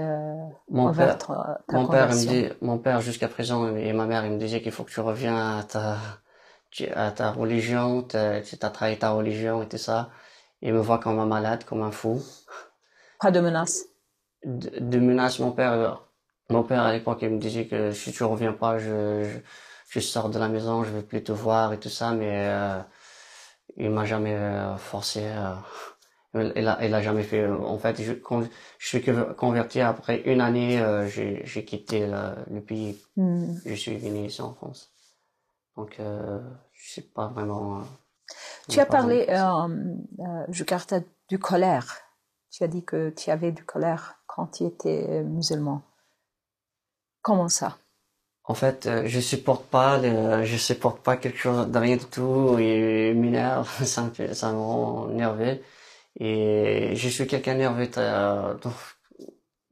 envers ta conversion? Mon père jusqu'à présent et ma mère, ils me disaient qu'il faut que tu reviens à ta religion, tu as trahi ta religion et tout ça. Ils me voient comme un malade, comme un fou. Pas de menaces? De menaces, mon père à l'époque, il me disait que si tu reviens pas, je sors de la maison, je veux plus te voir et tout ça, mais il m'a jamais forcé. Il a jamais fait. En fait, quand je suis converti après une année, j'ai quitté le pays. Je suis venu ici en France. Donc, je sais pas vraiment. Tu as parlé, je garde du colère. Tu as dit que tu avais du colère quand tu étais musulman. Comment ça? En fait, je supporte pas quelque chose de rien du tout et m'énerve, ça me rend nerveux. Et je suis quelqu'un nerveux, donc,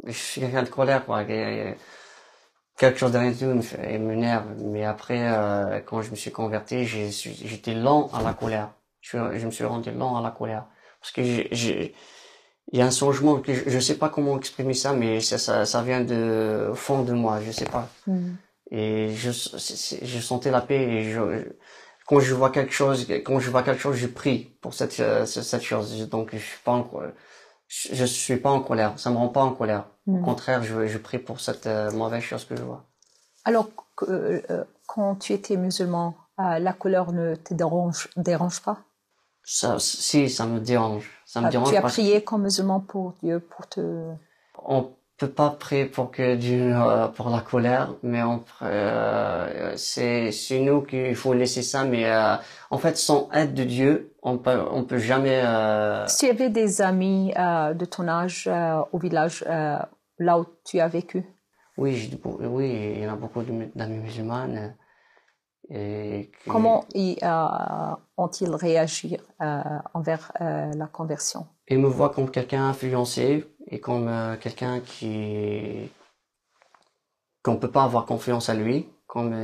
je suis quelqu'un de colère, quoi. Quelque chose de rien du tout m'énerve. Mais après, quand je me suis converti, j'étais lent à la colère. Je me suis rendu lent à la colère. Parce que il y a un changement que je sais pas comment exprimer ça, mais ça vient au fond de moi, je sais pas. Et je sentais la paix et quand je vois quelque chose, je prie pour cette chose. Donc je suis pas en colère, ça me rend pas en colère. Au contraire, je prie pour cette mauvaise chose que je vois. Alors, quand tu étais musulman, la colère ne te dérange pas? Si, ça me dérange. Ça me dérange tu as prié comme musulman pour Dieu, pour te... On peut pas prier pour que Dieu pour la colère, mais c'est nous qu'il faut laisser ça. Mais en fait, sans aide de Dieu, on peut jamais. Si tu avais des amis de ton âge au village là où tu as vécu? Oui, oui, il y en a beaucoup d'amis musulmans Et Comment ont-ils réagi envers la conversion? ils me voient comme quelqu'un influencé et comme quelqu'un qu'on peut pas avoir confiance à lui. Comme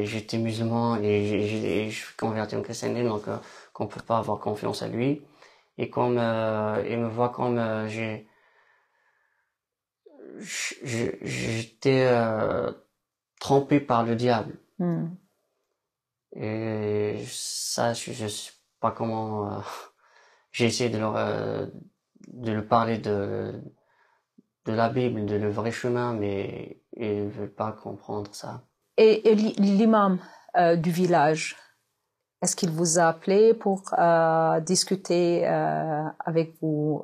j'étais musulman et je suis converti en christianisme, donc qu'on peut pas avoir confiance à lui. Et comme ils me voient comme j'étais trompé par le diable. Et ça, je sais pas comment. J'ai essayé de leur parler de la Bible, de le vrai chemin, mais ils veulent pas comprendre ça. Et l'imam du village, est-ce qu'il vous a appelé pour discuter avec vous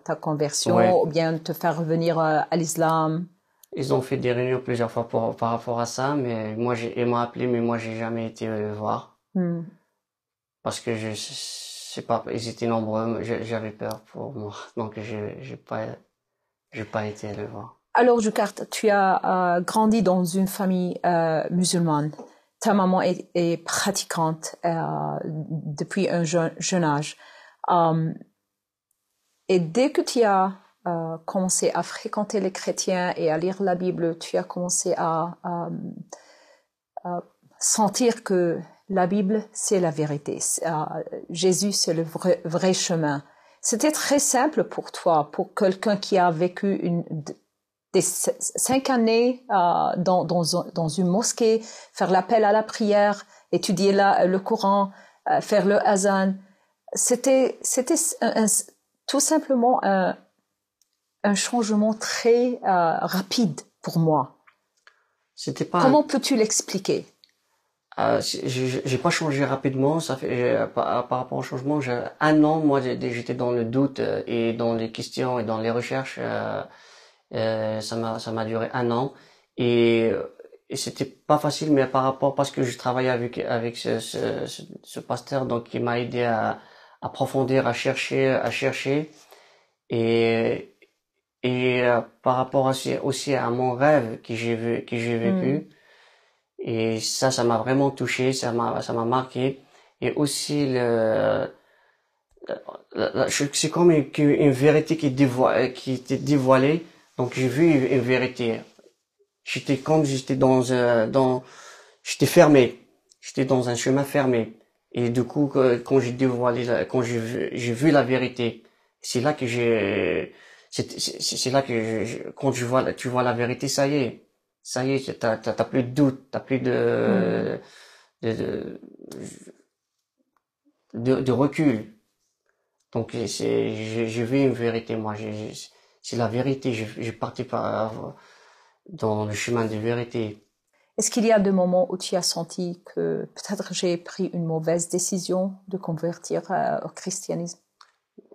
ta conversion, Ouais. ou bien te faire revenir à l'islam? Ils ont fait des réunions plusieurs fois par rapport à ça, mais ils m'ont appelé, mais moi j'ai jamais été le voir. Parce que je sais pas, ils étaient nombreux, j'avais peur pour moi, donc j'ai pas été le voir. Alors, Jucart, tu as grandi dans une famille musulmane. Ta maman est pratiquante depuis un jeune âge. Et dès que tu as commencé à fréquenter les chrétiens et à lire la Bible, tu as commencé à sentir que la Bible, c'est la vérité. Jésus, c'est le vrai chemin. C'était très simple pour toi, pour quelqu'un qui a vécu des 5 années dans une mosquée, faire l'appel à la prière, étudier le Coran, faire le azan. C'était tout simplement un changement très rapide pour moi. C'était pas. Comment peux-tu l'expliquer? J'ai pas changé rapidement. Ça fait par rapport au changement, j'ai un an. Moi, j'étais dans le doute et dans les questions et dans les recherches. Ça m'a duré un an et c'était pas facile, mais par rapport parce que je travaillais avec ce pasteur, donc il m'a aidé à approfondir, à chercher et par rapport aussi à mon rêve que j'ai vécu. Et ça m'a vraiment touché, ça m'a marqué. Et aussi c'est comme une vérité qui était dévoilée. Donc j'ai vu une vérité. J'étais j'étais fermé. J'étais dans un chemin fermé. Et du coup, quand j'ai vu la vérité, c'est là que c'est là que quand tu vois la vérité, ça y est, t'as plus de doute, t'as plus de recul. Donc j'ai vu une vérité, moi, c'est la vérité, j'ai parti dans le chemin de vérité. Est-ce qu'il y a des moments où tu as senti que peut-être j'ai pris une mauvaise décision de convertir au christianisme?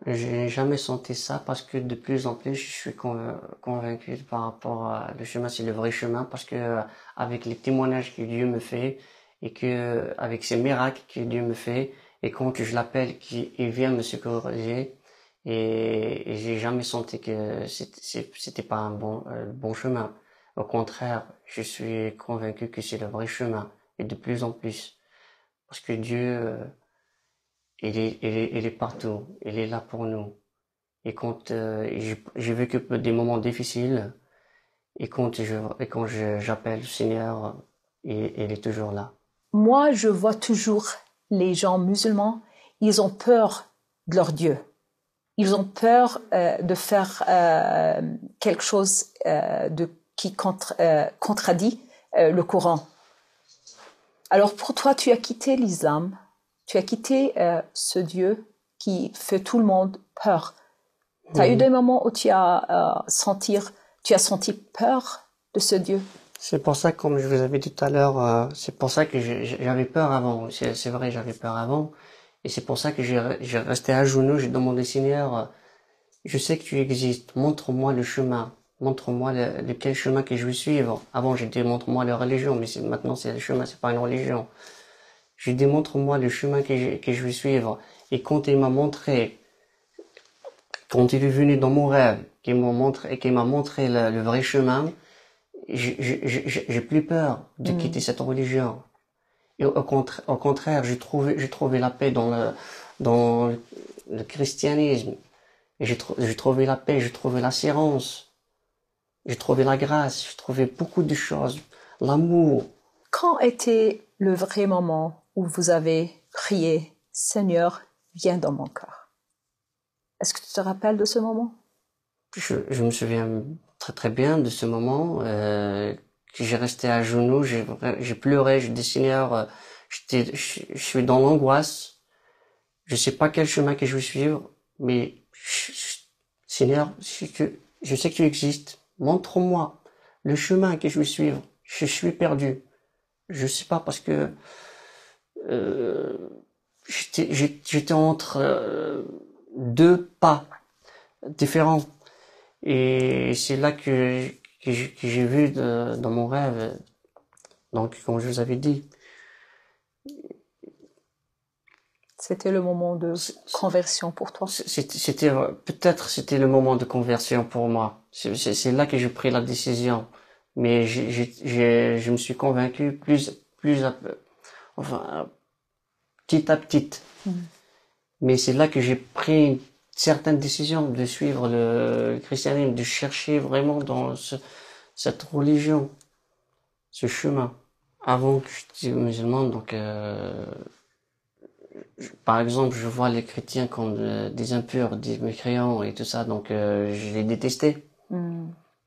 J'ai jamais senti ça parce que de plus en plus je suis convaincu par rapport à le chemin, c'est le vrai chemin parce que avec les témoignages que Dieu me fait et que avec ces miracles que Dieu me fait et quand je l'appelle qu'il vient me secourir et j'ai jamais senti que c'était pas un bon chemin. Au contraire, je suis convaincu que c'est le vrai chemin et de plus en plus parce que Dieu il est partout, il est là pour nous. Et quand j'ai vécu des moments difficiles, et quand j'appelle le Seigneur, il est toujours là. Moi, je vois toujours les gens musulmans, ils ont peur de leur Dieu. Ils ont peur de faire quelque chose qui contredit le Coran. Alors pour toi, tu as quitté l'islam, tu as quitté ce Dieu qui fait tout le monde peur. Tu as eu des moments où tu as senti peur de ce Dieu? C'est pour ça, comme je vous avais dit tout à l'heure, c'est pour ça que j'avais peur avant. C'est vrai, j'avais peur avant. Et c'est pour ça que j'ai resté à genoux, j'ai demandé Seigneur, je sais que tu existes, montre-moi le chemin. Montre-moi quel chemin que je vais suivre. Avant, j'ai dit montre-moi la religion, mais maintenant c'est le chemin, c'est pas une religion. Je dis montre-moi le chemin que je vais suivre. Et quand il m'a montré, quand il est venu dans mon rêve, qu'il m'a montré le vrai chemin, j'ai plus peur de quitter cette religion. Et au contraire, j'ai trouvé la paix dans le christianisme. Et j'ai trouvé la paix, j'ai trouvé l'assurance, j'ai trouvé la grâce, j'ai trouvé beaucoup de choses, l'amour. Quand était le vrai moment où vous avez crié « Seigneur, viens dans mon cœur » Est-ce que tu te rappelles de ce moment? Je me souviens très très bien de ce moment. Que j'ai resté à genoux, j'ai pleuré, j'ai dit Seigneur, je suis dans l'angoisse, je sais pas quel chemin que je vais suivre, mais Seigneur, je sais que tu existes, montre-moi le chemin que je vais suivre. Je suis perdu. Je sais pas parce que j'étais entre deux pas différents. Et c'est là que j'ai vu dans mon rêve, donc comme je vous avais dit. C'était le moment de conversion pour toi? Peut-être c'était le moment de conversion pour moi. C'est là que j'ai pris la décision. Mais je me suis convaincu enfin, petit à petit. Mais c'est là que j'ai pris une certaine décision de suivre le christianisme, de chercher vraiment dans cette religion, ce chemin. Avant que je sois musulman, donc par exemple, je vois les chrétiens comme des impurs, des mécréants et tout ça, donc je les détestais.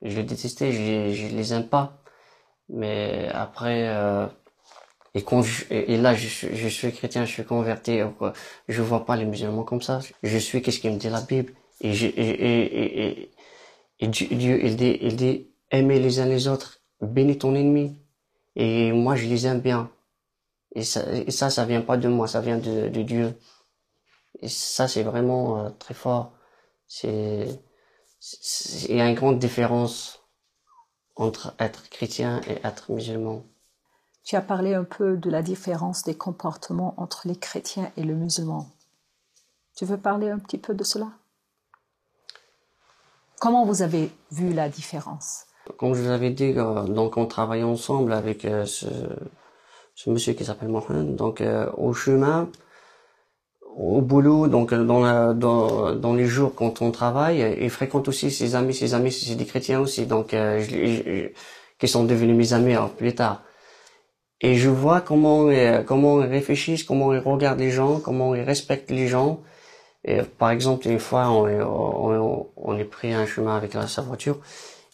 Je les détestais, je les aime pas. Mais après, et là, je suis chrétien, je suis converti, je vois pas les musulmans comme ça. Je suis qu'est-ce qu'il me dit la Bible. Et Dieu, il dit, aimez les uns les autres, bénis ton ennemi. Et moi, je les aime bien. Et ça vient pas de moi, ça vient de Dieu. Et ça, c'est vraiment très fort. Il y a une grande différence entre être chrétien et être musulman. Tu as parlé un peu de la différence des comportements entre les chrétiens et les musulmans. Tu veux parler un petit peu de cela? Comment vous avez vu la différence? Comme je vous avais dit, donc on travaille ensemble avec ce monsieur qui s'appelle Mohamed. Donc au chemin, au boulot, donc dans les jours quand on travaille, il fréquente aussi ses amis c'est des chrétiens aussi, donc qui sont devenus mes amis plus tard. Et je vois comment ils réfléchissent, comment ils regardent les gens, comment ils respectent les gens. Et par exemple, une fois, on est pris un chemin avec sa voiture,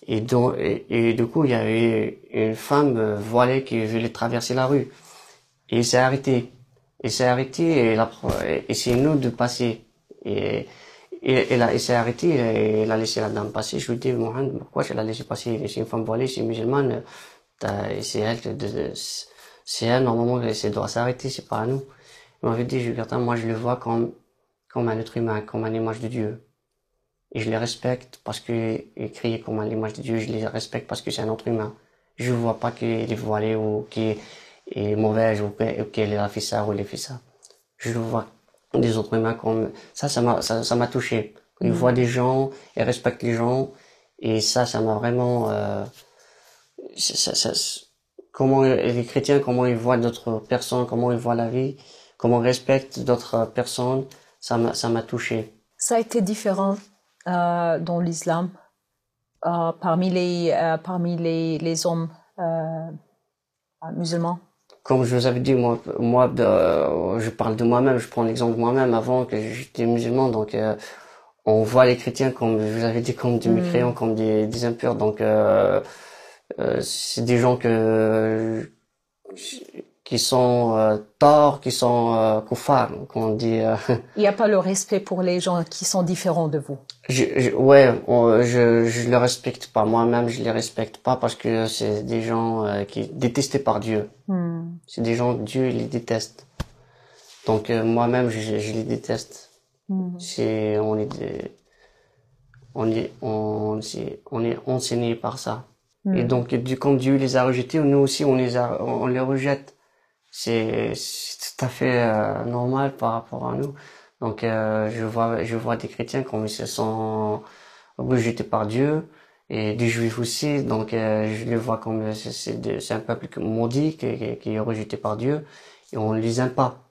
et du coup, il y avait une femme voilée qui voulait traverser la rue, et il s'est arrêté. Il s'est arrêté et c'est nous de passer. Il s'est arrêté et il a laissé la dame passer. Je lui dis, Mohamed, pourquoi tu l'as laissé passer? C'est une femme voilée, c'est une musulmane. C'est elle, normalement, elle doit s'arrêter, c'est pas à nous. Il m'avait dit, moi, je le vois comme un être humain, comme une image de Dieu. Et je les respecte parce qu'il crie comme à l'image de Dieu, je les respecte parce que c'est un être humain. Je vois pas qu'il est voilé ou qu'il est mauvais ou qu'il a fait ça ou il a fait ça. Je vois des autres humains comme ça m'a touché. Il voit des gens, il respecte les gens et ça m'a vraiment comment les chrétiens, comment ils voient d'autres personnes, comment ils voient la vie, comment ils respectent d'autres personnes, ça m'a touché. Ça a été différent dans l'islam parmi les hommes musulmans. Comme je vous avais dit, moi, je parle de moi-même, je prends l'exemple de moi-même avant que j'étais musulman, donc on voit les chrétiens comme je vous avais dit comme des mécréants, comme des impurs, donc c'est des gens qui sont torts, qui sont koufars, qu'on dit. Il n'y a pas le respect pour les gens qui sont différents de vous. Je le respecte pas. Moi-même, je les respecte pas parce que c'est des gens qui détestés par Dieu. C'est des gens, Dieu les déteste. Donc moi-même, je les déteste. On est enseigné par ça. Et donc, comme Dieu les a rejetés, nous aussi, on les rejette. C'est tout à fait normal par rapport à nous. Donc je vois des chrétiens comme ils se sont rejetés par Dieu et des juifs aussi. Donc je les vois comme c'est un peuple maudit qui est rejeté par Dieu et on ne les aime pas.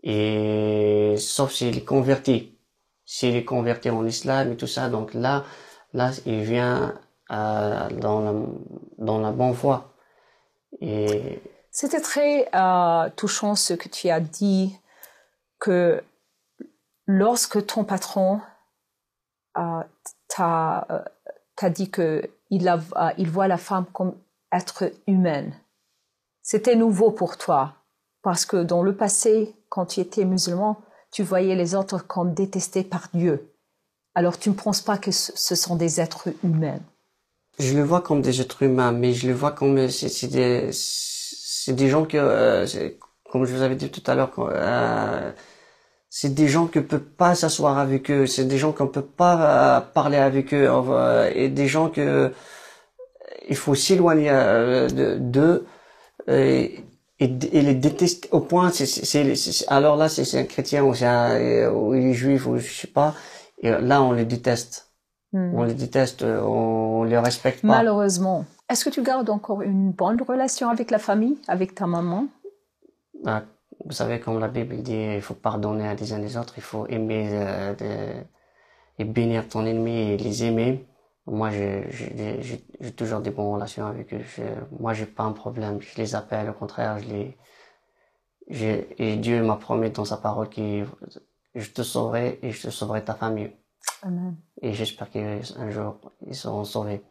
Et sauf s'il est converti. S'il est converti en islam et tout ça, donc là il vient dans la bonne voie. Et c'était très touchant ce que tu as dit, que lorsque ton patron t'a dit que il voit la femme comme être humaine. C'était nouveau pour toi, parce que dans le passé, quand tu étais musulman, tu voyais les autres comme détestés par Dieu. Alors tu ne penses pas que ce sont des êtres humains. Je le vois comme des êtres humains, mais je le vois comme c'est des gens que comme je vous avais dit tout à l'heure, c'est des gens qu'on peut pas s'asseoir avec eux, c'est des gens qu'on peut pas parler avec eux, et des gens que il faut s'éloigner d'eux et les détester au point. Alors là, c'est un chrétien ou ou il est juif ou je sais pas. Et là, on les déteste. On les déteste, on les respecte pas. Malheureusement. Est-ce que tu gardes encore une bonne relation avec la famille, avec ta maman? Vous savez, comme la Bible dit, il faut pardonner à les uns les autres, il faut aimer et bénir ton ennemi et les aimer. Moi, j'ai toujours des bonnes relations avec eux. Moi, j'ai pas un problème. Je les appelle, au contraire, et Dieu m'a promis dans sa parole que je te sauverai et je te sauverai ta famille. Amen. Et j'espère qu'un jour, ils seront sauvés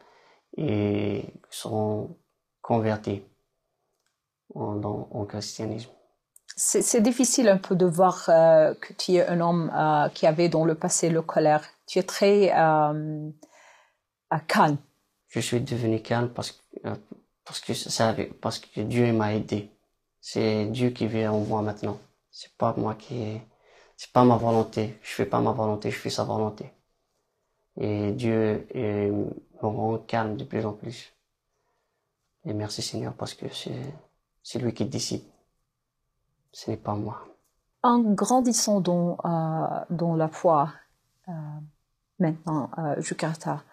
et seront convertis en christianisme. C'est difficile un peu de voir que tu es un homme qui avait dans le passé le colère. Tu es très calme. Je suis devenu calme parce que Dieu m'a aidé. C'est Dieu qui vient en moi maintenant. C'est pas ma volonté. Je fais pas ma volonté, je fais sa volonté. Et Dieu me rend calme de plus en plus. Et merci Seigneur parce que c'est lui qui décide. Ce n'est pas moi. En grandissant dans la foi, maintenant, Jugurtha,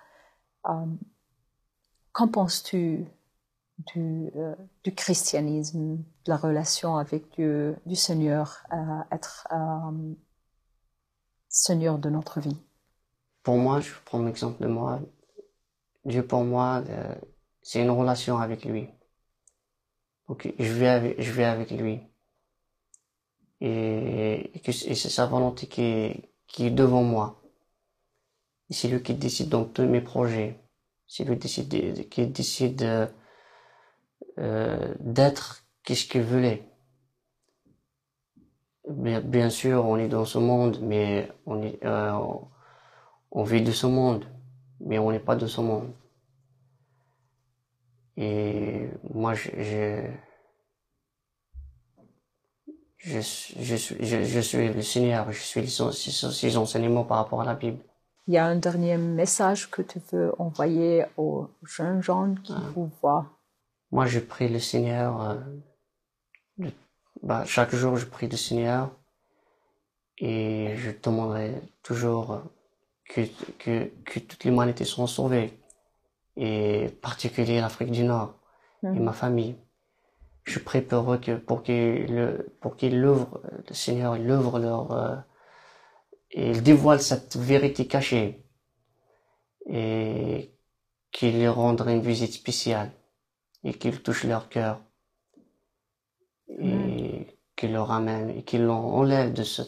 qu'en penses-tu du christianisme, de la relation avec Dieu, du Seigneur, être Seigneur de notre vie? Pour moi, je prends l'exemple de moi. Dieu pour moi, c'est une relation avec lui. Donc je vais avec lui. Et c'est sa volonté qui est devant moi. Et c'est lui qui décide donc de mes projets. C'est lui qui décide d'être qu'est-ce qu'il voulait. Bien sûr, on est dans ce monde, mais on vit de ce monde, mais on n'est pas de ce monde. Et moi, je suis le Seigneur, je suis ses enseignements par rapport à la Bible. Il y a un dernier message que tu veux envoyer aux jeunes gens qui vous voient. Moi, je prie le Seigneur. Chaque jour, je prie le Seigneur et je demanderai toujours que toute l'humanité soit sauvée, et particulièrement l'Afrique du Nord et ma famille. Je prie pour eux pour qu'ils l'ouvrent, le Seigneur, il ouvre et il dévoile cette vérité cachée et qu'il leur rendra une visite spéciale et qu'il touche leur cœur et qu'il leur ramène et qu'il l'enlève de ce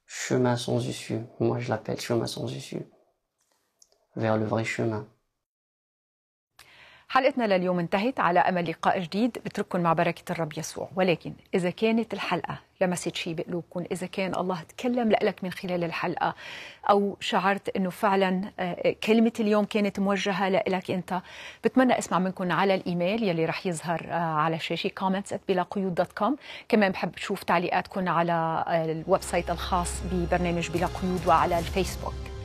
chemin sans issue. Moi, je l'appelle chemin sans issue, vers le vrai chemin. حلقتنا لليوم انتهت. على أمل لقاء جديد بترككم مع بركة الرب يسوع. ولكن إذا كانت الحلقة لمست شيء بقلوبكم، إذا كان الله تكلم لك من خلال الحلقة، أو شعرت أنه فعلا كلمة اليوم كانت موجهة لك أنت، بتمنى أسمع منكم على الإيميل يلي رح يظهر على الشاشة comments@bilaquyud.com. كمان بحب أشوف تعليقاتكم على الويب سايت الخاص ببرنامج بلا قيود وعلى الفيسبوك.